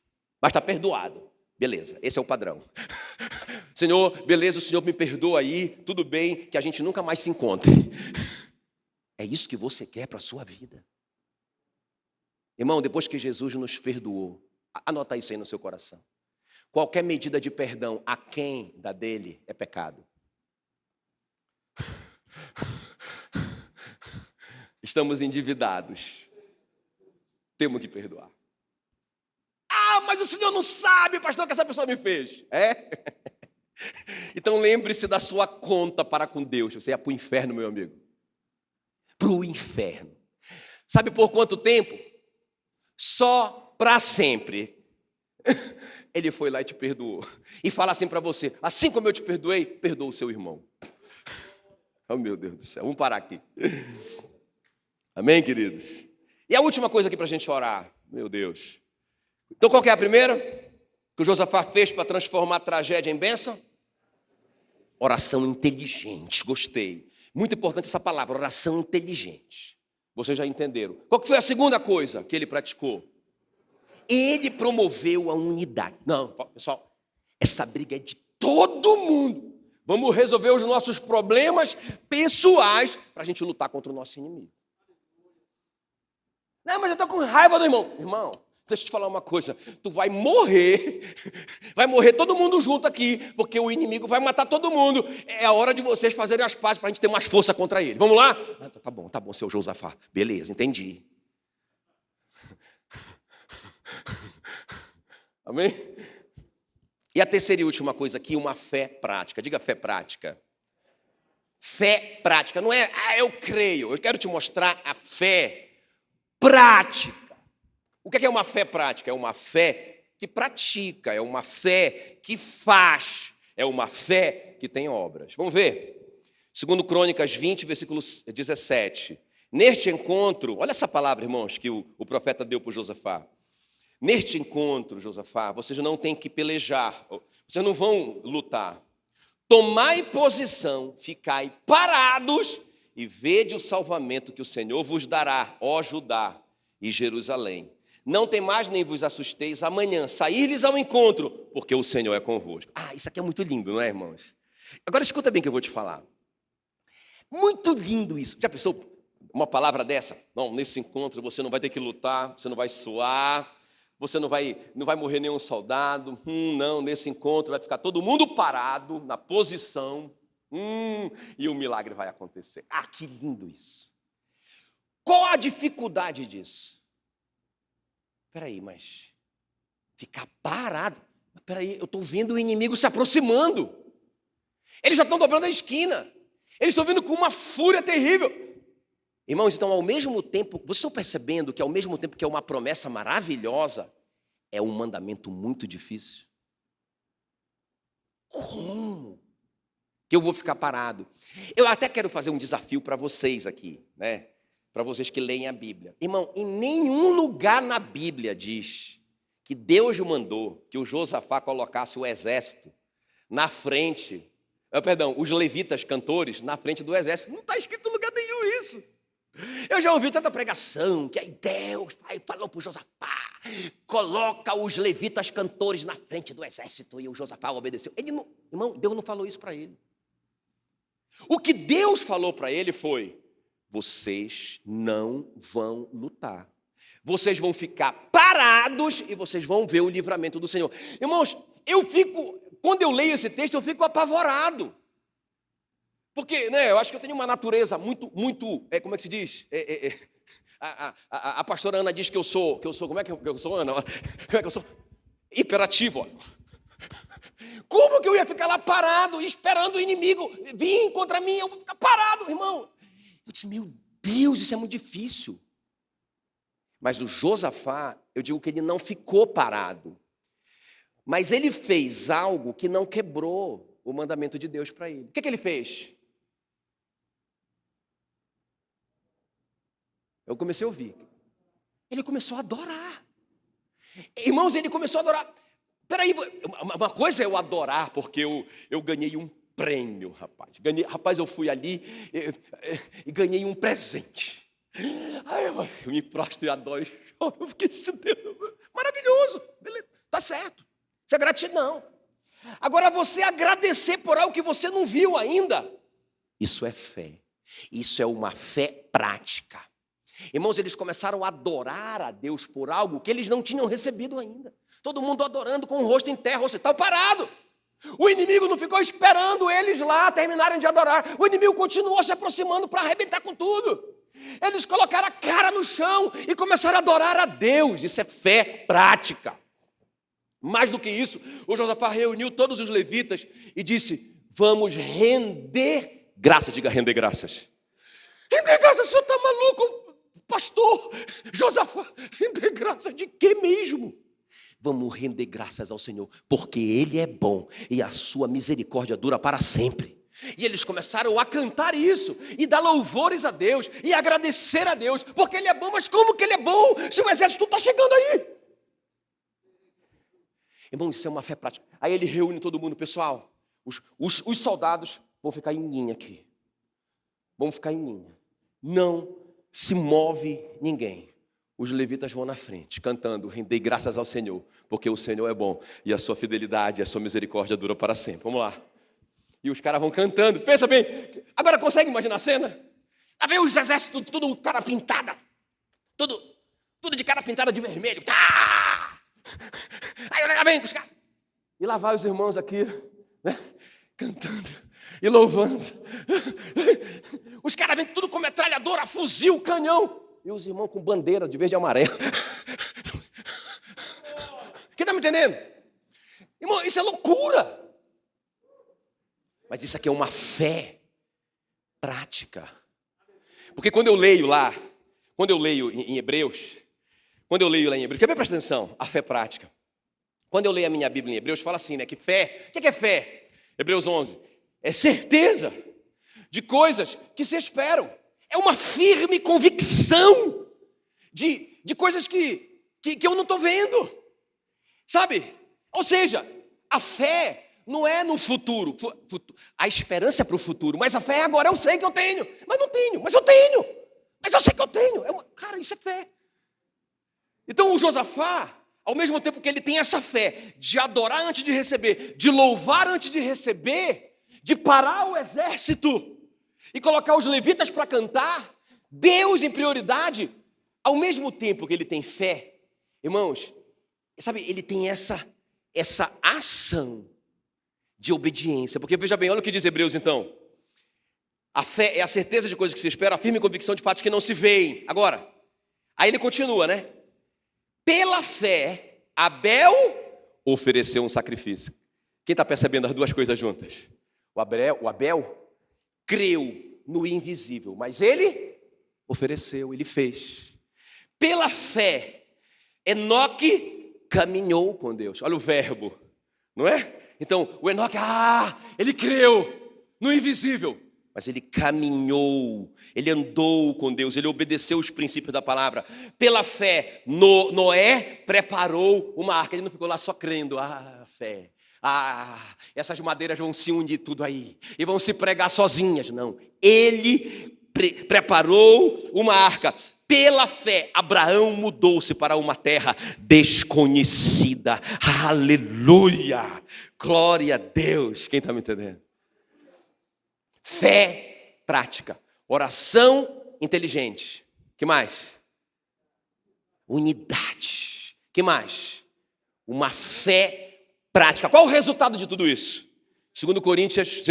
Mas está perdoado. Beleza, esse é o padrão. Senhor, beleza, o Senhor me perdoa aí, tudo bem, que a gente nunca mais se encontre. É isso que você quer para a sua vida? Irmão, depois que Jesus nos perdoou, anota isso aí no seu coração. Qualquer medida de perdão aquém da dele é pecado. Estamos endividados. Temos que perdoar. Ah, mas o Senhor não sabe, pastor, o que essa pessoa me fez. É? Então lembre-se da sua conta para com Deus. Você ia para o inferno, meu amigo. Para o inferno. Sabe por quanto tempo? Só para sempre. Ele foi lá e te perdoou. E fala assim para você: assim como eu te perdoei, perdoa o seu irmão. Oh, meu Deus do céu. Vamos parar aqui. Amém, queridos? E a última coisa aqui para a gente orar. Meu Deus. Então qual que é a primeira? Que o Josafá fez para transformar a tragédia em bênção? Oração inteligente. Gostei. Muito importante essa palavra, oração inteligente. Vocês já entenderam. Qual que foi a segunda coisa que ele praticou? Ele promoveu a unidade. Não, pessoal, essa briga é de todo mundo. Vamos resolver os nossos problemas pessoais para a gente lutar contra o nosso inimigo. Não, mas eu estou com raiva do irmão. Irmão, deixa eu te falar uma coisa. Tu vai morrer todo mundo junto aqui, porque o inimigo vai matar todo mundo. É a hora de vocês fazerem as pazes para a gente ter mais força contra ele. Vamos lá? Ah, tá bom, seu Josafá. Beleza, entendi. Amém? E a terceira e última coisa aqui, uma fé prática. Diga fé prática. Fé prática. Não é, eu creio. Eu quero te mostrar a fé prática. O que é uma fé prática? É uma fé que pratica, é uma fé que faz, é uma fé que tem obras. Vamos ver? 2 Crônicas 20, versículo 17. Neste encontro, olha essa palavra, irmãos, que o profeta deu para o Josafá. Neste encontro, Josafá, vocês não têm que pelejar, vocês não vão lutar. Tomai posição, ficai parados e vede o salvamento que o Senhor vos dará, ó Judá e Jerusalém. Não temais nem vos assusteis, amanhã sair-lhes ao encontro, porque o Senhor é convosco. Isso aqui é muito lindo, não é, irmãos? Agora escuta bem o que eu vou te falar. Muito lindo isso. Já pensou uma palavra dessa? Não, nesse encontro você não vai ter que lutar, você não vai suar, você não vai morrer nenhum soldado. Não, nesse encontro vai ficar todo mundo parado, na posição, e o milagre vai acontecer. Que lindo isso. Qual a dificuldade disso? Peraí, mas ficar parado? Peraí, eu estou vendo o inimigo se aproximando. Eles já estão dobrando a esquina. Eles estão vindo com uma fúria terrível. Irmãos, então ao mesmo tempo, vocês estão percebendo que ao mesmo tempo que é uma promessa maravilhosa, é um mandamento muito difícil? Como que eu vou ficar parado? Eu até quero fazer um desafio para vocês aqui, né? Para vocês que leem a Bíblia. Irmão, em nenhum lugar na Bíblia diz que Deus mandou que o Josafá colocasse o exército na frente, os levitas cantores na frente do exército. Não está escrito em lugar nenhum isso. Eu já ouvi tanta pregação que aí Deus falou para o Josafá, coloca os levitas cantores na frente do exército, e o Josafá obedeceu. Irmão, Deus não falou isso para ele. O que Deus falou para ele foi: vocês não vão lutar. Vocês vão ficar parados e vocês vão ver o livramento do Senhor. Irmãos, quando eu leio esse texto, eu fico apavorado. Porque, eu acho que eu tenho uma natureza muito, como é que se diz? A pastora Ana diz que eu sou, como é que eu sou, Ana? Como é que eu sou? Hiperativo, olha. Como que eu ia ficar lá parado, esperando o inimigo vir contra mim? Eu vou ficar parado, irmão. Eu disse, meu Deus, isso é muito difícil. Mas o Josafá, eu digo que ele não ficou parado. Mas ele fez algo que não quebrou o mandamento de Deus para ele. O que ele fez? Eu comecei a ouvir. Ele começou a adorar. Irmãos, ele começou a adorar. Peraí, uma coisa é eu adorar, porque eu ganhei um prêmio, rapaz. Eu fui ali e ganhei um presente. Aí eu me prostro e adoro. Eu fiquei maravilhoso. Beleza, tá certo. Isso é gratidão. Agora, você agradecer por algo que você não viu ainda, isso é fé. Isso é uma fé prática. Irmãos, eles começaram a adorar a Deus por algo que eles não tinham recebido ainda. Todo mundo adorando com o rosto em terra, você está parado. O inimigo não ficou esperando eles lá terminarem de adorar. O inimigo continuou se aproximando para arrebentar com tudo. Eles colocaram a cara no chão e começaram a adorar a Deus. Isso é fé prática. Mais do que isso, o Josafá reuniu todos os levitas e disse: vamos render graças. Diga, render graças. Render graças, o senhor está maluco, pastor? Josafá, render graças de quê mesmo? Vamos render graças ao Senhor, porque Ele é bom e a sua misericórdia dura para sempre. E eles começaram a cantar isso, e dar louvores a Deus, e agradecer a Deus, porque Ele é bom. Mas como que Ele é bom, se o exército está chegando aí? Irmão, isso é uma fé prática. Aí ele reúne todo mundo, pessoal, os soldados vão ficar em linha aqui. Vão ficar em linha. Não se move ninguém. Os levitas vão na frente, cantando, rendei graças ao Senhor, porque o Senhor é bom, e a sua fidelidade, a sua misericórdia dura para sempre. Vamos lá. E os caras vão cantando. Pensa bem, agora consegue imaginar a cena? Lá vem os exércitos, tudo cara pintada. Tudo de cara pintada de vermelho. Aí lá vem os caras. E lá vai os irmãos aqui, né, cantando e louvando. Os caras vêm tudo com metralhadora, fuzil, canhão. E os irmãos com bandeira de verde e amarelo. Quem está me entendendo? Irmão, isso é loucura. Mas isso aqui é uma fé prática. Porque quando eu leio em Hebreus, quer ver, presta atenção, a fé prática. Quando eu leio a minha Bíblia em Hebreus, fala assim, né, que fé, o que é fé? Hebreus 11, é certeza de coisas que se esperam. É uma firme convicção de coisas que que eu não estou vendo, sabe? Ou seja, a fé não é no futuro, a esperança é para o futuro, mas a fé é agora. Eu sei que eu tenho, mas não tenho, mas eu tenho, mas eu sei que eu tenho. Cara, isso é fé. Então o Josafá, ao mesmo tempo que ele tem essa fé de adorar antes de receber, de louvar antes de receber, de parar o exército e colocar os levitas para cantar, Deus em prioridade, ao mesmo tempo que ele tem fé, irmãos, sabe, ele tem essa ação de obediência. Porque veja bem, olha o que diz Hebreus então. A fé é a certeza de coisas que se esperam, a firme convicção de fatos que não se veem. Agora, aí ele continua, né? Pela fé, Abel ofereceu um sacrifício. Quem está percebendo as duas coisas juntas? O Abel creu no invisível, mas ele ofereceu, ele fez. Pela fé, Enoque caminhou com Deus. Olha o verbo, não é? Então, o Enoque, ele creu no invisível, mas ele caminhou, ele andou com Deus, ele obedeceu os princípios da palavra. Pela fé, Noé preparou uma arca. Ele não ficou lá só crendo, fé. Essas madeiras vão se unir tudo aí e vão se pregar sozinhas. Não, ele preparou uma arca. Pela fé, Abraão mudou-se para uma terra desconhecida. Aleluia! Glória a Deus. Quem está me entendendo? Fé prática. Oração inteligente. Que mais? Unidade. Que mais? Uma fé prática. Qual o resultado de tudo isso? 2 Crônicas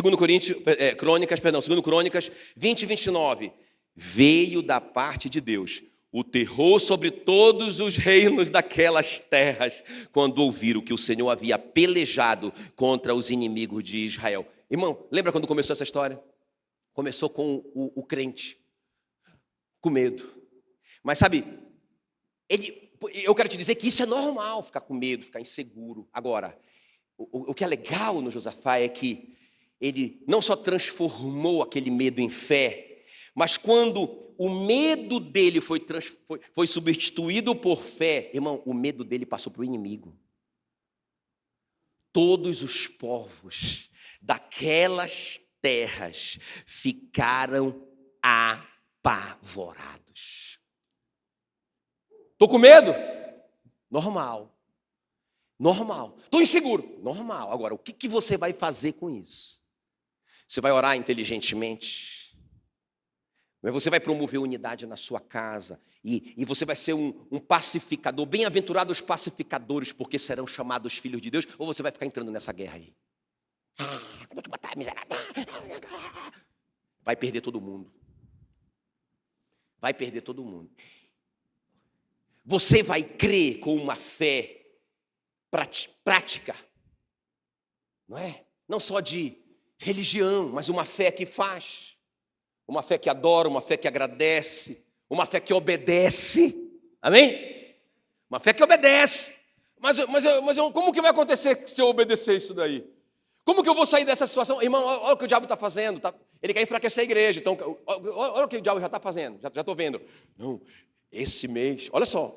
20 e 29. Veio da parte de Deus o terror sobre todos os reinos daquelas terras, quando ouviram que o Senhor havia pelejado contra os inimigos de Israel. Irmão, lembra quando começou essa história? Começou com o crente, com medo. Mas sabe, eu quero te dizer que isso é normal, ficar com medo, ficar inseguro. Agora, o que é legal no Josafá é que ele não só transformou aquele medo em fé, mas quando o medo dele foi substituído por fé, irmão, o medo dele passou para o inimigo. Todos os povos daquelas terras ficaram apavorados. Estou com medo? Normal. Estou inseguro? Normal. Agora, o que você vai fazer com isso? Você vai orar inteligentemente? Você vai promover unidade na sua casa e você vai ser um pacificador. Bem-aventurados os pacificadores, porque serão chamados filhos de Deus. Ou você vai ficar entrando nessa guerra aí? Vou te matar, miserável. Vai perder todo mundo. Vai perder todo mundo. Você vai crer com uma fé prática, não é? Não só de religião, mas uma fé que faz. Uma fé que adora, uma fé que agradece, uma fé que obedece. Amém? Uma fé que obedece. Mas como que vai acontecer se eu obedecer isso daí? Como que eu vou sair dessa situação? Irmão, olha o que o diabo está fazendo. Ele quer enfraquecer a igreja. Então, olha o que o diabo já está fazendo. Já estou vendo. Não, esse mês. Olha só,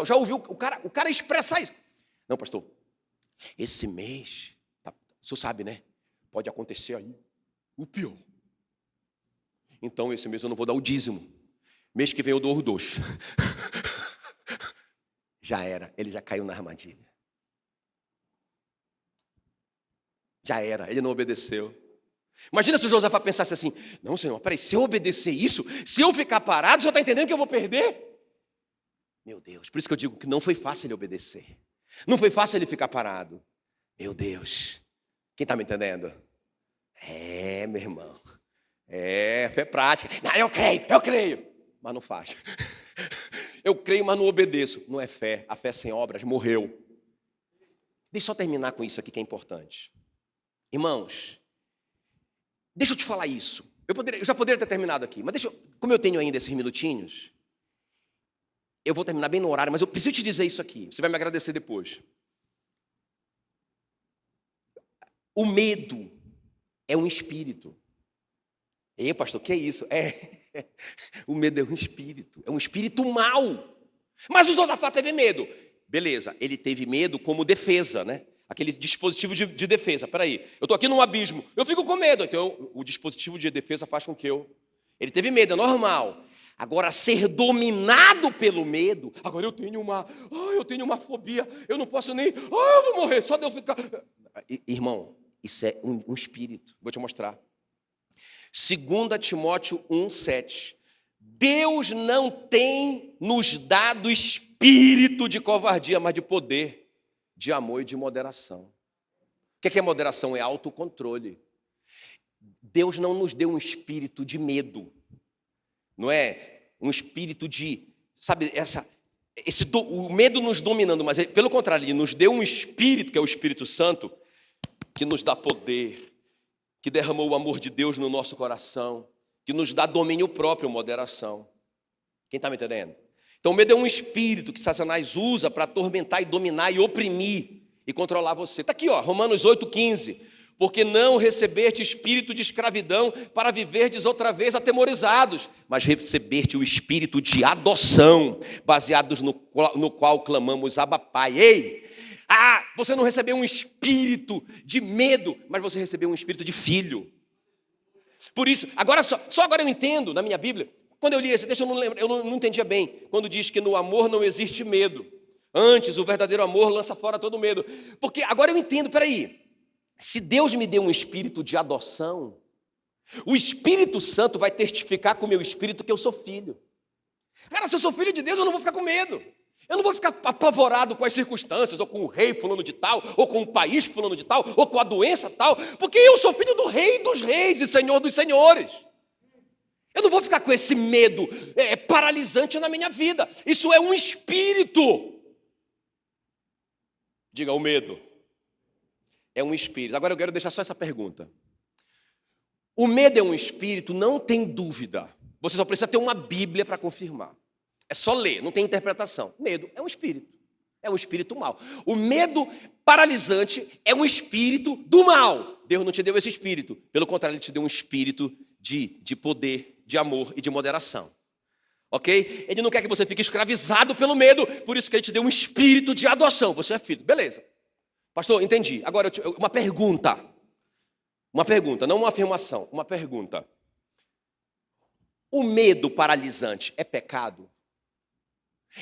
já ouviu o cara expressar isso. Não, pastor, esse mês, o senhor sabe, né? Pode acontecer aí o pior. Então, esse mês eu não vou dar o dízimo. Mês que vem eu dou os 2. Já era, ele já caiu na armadilha. Já era, ele não obedeceu. Imagina se o Josafá pensasse assim: não, Senhor, peraí, se eu obedecer isso, se eu ficar parado, o senhor está entendendo que eu vou perder? Meu Deus, por isso que eu digo que não foi fácil ele obedecer. Não foi fácil ele ficar parado. Meu Deus, quem está me entendendo? Meu irmão. Fé prática. Não, eu creio, mas não faz. Eu creio, mas não obedeço. Não é fé, a fé sem obras morreu. Deixa eu só terminar com isso aqui que é importante. Irmãos, deixa eu te falar isso. Eu já poderia ter terminado aqui, mas como eu tenho ainda esses minutinhos, eu vou terminar bem no horário, mas eu preciso te dizer isso aqui. Você vai me agradecer depois. O medo é um espírito. Pastor, que é isso? O medo é um espírito mau. Mas o Josafá teve medo. Beleza, ele teve medo como defesa, né? Aquele dispositivo de defesa. Peraí, eu estou aqui num abismo, eu fico com medo. Então o dispositivo de defesa faz com que eu... Ele teve medo, é normal. Agora, ser dominado pelo medo, agora eu tenho uma fobia, eu não posso nem, eu vou morrer, só de eu ficar... Irmão, isso é um espírito, vou te mostrar. 2 Timóteo 1,7. Deus não tem nos dado espírito de covardia, mas de poder, de amor e de moderação. O que é moderação? É autocontrole. Deus não nos deu um espírito de medo. Não é um espírito de, sabe, o medo nos dominando, mas pelo contrário, ele nos deu um espírito, que é o Espírito Santo, que nos dá poder, que derramou o amor de Deus no nosso coração, que nos dá domínio próprio, moderação. Quem está me entendendo? Então o medo é um espírito que Satanás usa para atormentar e dominar e oprimir e controlar você. Está aqui, ó, Romanos 8,15. Porque não recebeste espírito de escravidão para viverdes outra vez atemorizados, mas recebeste o espírito de adoção, baseados no qual clamamos Abba Pai. Ei, você não recebeu um espírito de medo, mas você recebeu um espírito de filho. Por isso, agora só agora eu entendo na minha Bíblia, quando eu li esse texto eu não lembro, eu não entendia bem, quando diz que no amor não existe medo. Antes, o verdadeiro amor lança fora todo medo. Porque agora eu entendo, peraí. Se Deus me deu um espírito de adoção, o Espírito Santo vai testificar com o meu espírito que eu sou filho. Cara, se eu sou filho de Deus, eu não vou ficar com medo. Eu não vou ficar apavorado com as circunstâncias, ou com o rei fulano de tal, ou com o país fulano de tal, ou com a doença tal, porque eu sou filho do Rei dos Reis e Senhor dos Senhores. Eu não vou ficar com esse medo paralisante na minha vida. Isso é um espírito. Diga, o medo é um espírito. Agora eu quero deixar só essa pergunta. O medo é um espírito, não tem dúvida. Você só precisa ter uma Bíblia para confirmar. É só ler, não tem interpretação. Medo é um espírito. É um espírito mau. O medo paralisante é um espírito do mal. Deus não te deu esse espírito. Pelo contrário, Ele te deu um espírito de poder, de amor e de moderação. Ok? Ele não quer que você fique escravizado pelo medo, por isso que Ele te deu um espírito de adoção. Você é filho. Beleza. Pastor, entendi. Agora, uma pergunta. Uma pergunta, não uma afirmação. Uma pergunta. O medo paralisante é pecado?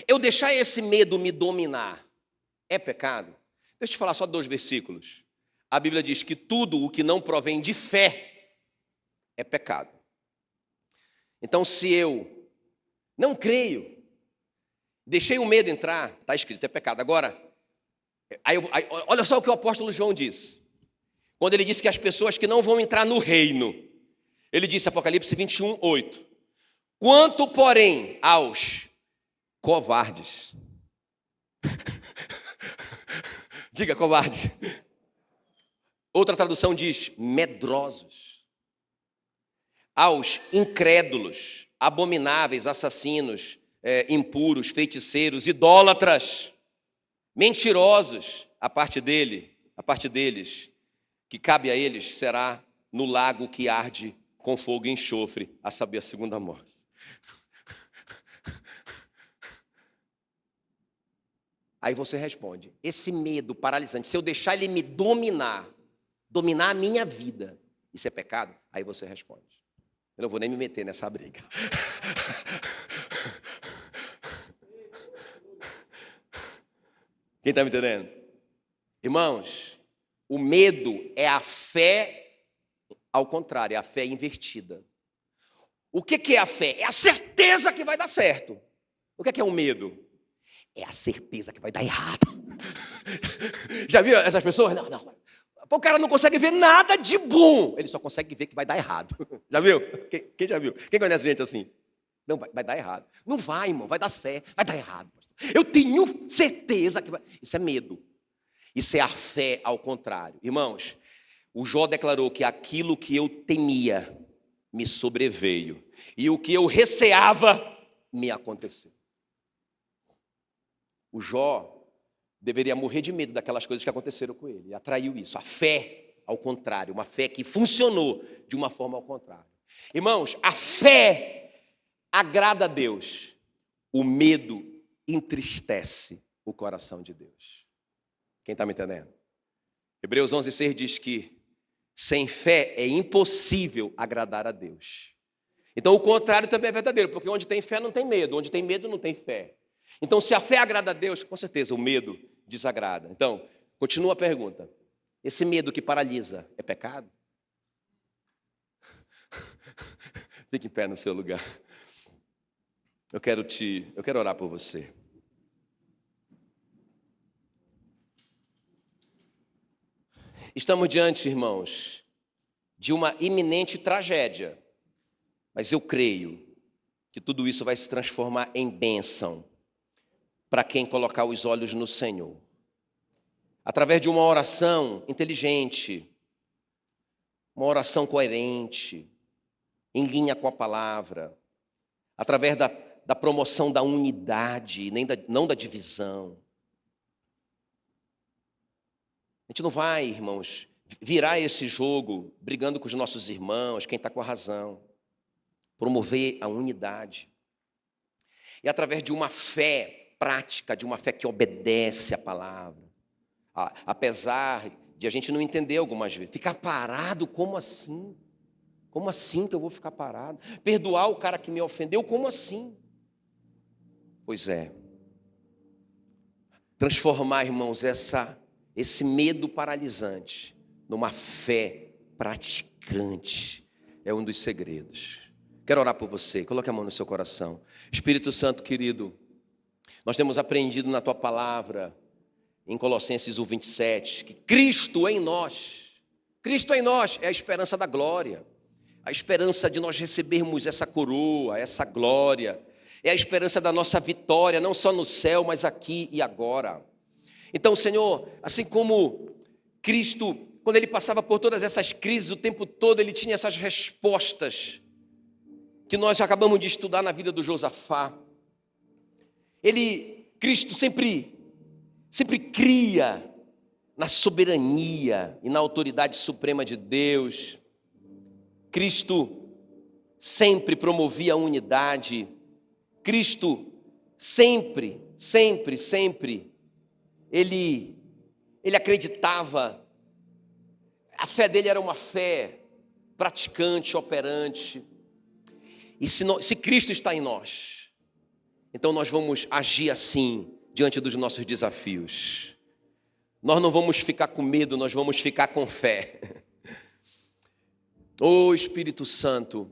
Eu deixar esse medo me dominar é pecado? Deixa eu te falar só 2 versículos. A Bíblia diz que tudo o que não provém de fé é pecado. Então, se eu não creio, deixei o medo entrar, está escrito, é pecado. Agora, olha só o que o apóstolo João diz. Quando ele disse que as pessoas que não vão entrar no reino, ele disse, Apocalipse 21:8. Quanto, porém, aos covardes. Diga, covarde. Outra tradução diz, medrosos. Aos incrédulos, abomináveis, assassinos, impuros, feiticeiros, idólatras, mentirosos, a parte deles, que cabe a eles, será no lago que arde com fogo e enxofre, a saber, a segunda morte. Aí você responde, esse medo paralisante, se eu deixar ele me dominar a minha vida, isso é pecado? Aí você responde. Eu não vou nem me meter nessa briga. Quem está me entendendo? Irmãos, o medo é a fé ao contrário, é a fé invertida. O que é a fé? É a certeza que vai dar certo. O que é o medo? É a certeza que vai dar errado. Já viu essas pessoas? Não. O cara não consegue ver nada de bom. Ele só consegue ver que vai dar errado. Já viu? Quem já viu? Quem conhece gente assim? Não, vai dar errado. Não vai, irmão, vai dar certo. Vai dar errado. Eu tenho certeza que vai... Isso é medo. Isso é a fé ao contrário. Irmãos, o Jó declarou que aquilo que eu temia me sobreveio. E o que eu receava me aconteceu. O Jó deveria morrer de medo daquelas coisas que aconteceram com ele. E atraiu isso. A fé ao contrário. Uma fé que funcionou de uma forma ao contrário. Irmãos, a fé agrada a Deus. O medo entristece o coração de Deus. Quem está me entendendo? Hebreus 11:6 diz que sem fé é impossível agradar a Deus. Então o contrário também é verdadeiro, porque onde tem fé não tem medo, onde tem medo não tem fé. Então se a fé agrada a Deus, com certeza o medo desagrada. Então, continua a pergunta. Esse medo que paralisa é pecado? Fique em pé no seu lugar. Eu quero orar por você. Estamos diante, irmãos, de uma iminente tragédia. Mas eu creio que tudo isso vai se transformar em bênção para quem colocar os olhos no Senhor. Através de uma oração inteligente, uma oração coerente, em linha com a palavra, através da promoção da unidade, não da divisão. A gente não vai, irmãos, virar esse jogo brigando com os nossos irmãos, quem está com a razão. Promover a unidade. E através de uma fé prática, de uma fé que obedece à palavra. Apesar de a gente não entender algumas vezes. Ficar parado, como assim? Como assim que eu vou ficar parado? Perdoar o cara que me ofendeu, como assim? Pois é. Transformar, irmãos, esse medo paralisante numa fé praticante é um dos segredos. Quero orar por você, coloque a mão no seu coração. Espírito Santo querido, nós temos aprendido na tua palavra, em Colossenses 1:27, que Cristo em nós é a esperança da glória, a esperança de nós recebermos essa coroa, essa glória, é a esperança da nossa vitória, não só no céu, mas aqui e agora. Então, Senhor, assim como Cristo, quando Ele passava por todas essas crises, o tempo todo Ele tinha essas respostas, que nós acabamos de estudar na vida do Josafá. Cristo sempre cria na soberania e na autoridade suprema de Deus. Cristo sempre promovia a unidade. Cristo sempre, ele acreditava. A fé dele era uma fé praticante, operante. E se Cristo está em nós, então nós vamos agir assim diante dos nossos desafios. Nós não vamos ficar com medo, nós vamos ficar com fé. Espírito Santo,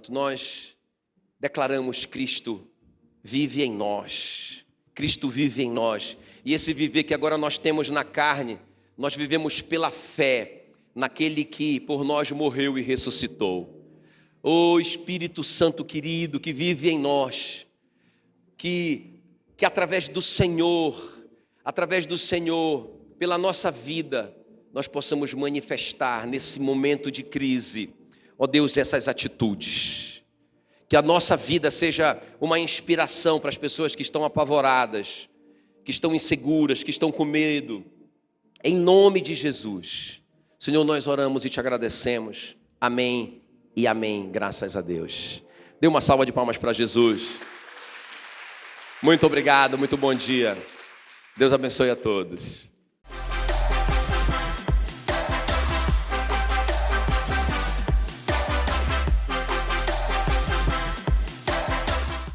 nós declaramos: Cristo vive em nós. Cristo vive em nós. E esse viver que agora nós temos na carne, nós vivemos pela fé naquele que por nós morreu e ressuscitou. Espírito Santo querido, que vive em nós, que através do Senhor, pela nossa vida, nós possamos manifestar nesse momento de crise, Deus, essas atitudes. Que a nossa vida seja uma inspiração para as pessoas que estão apavoradas, que estão inseguras, que estão com medo. Em nome de Jesus. Senhor, nós oramos e te agradecemos. Amém e amém. Graças a Deus. Dê uma salva de palmas para Jesus. Muito obrigado, muito bom dia. Deus abençoe a todos.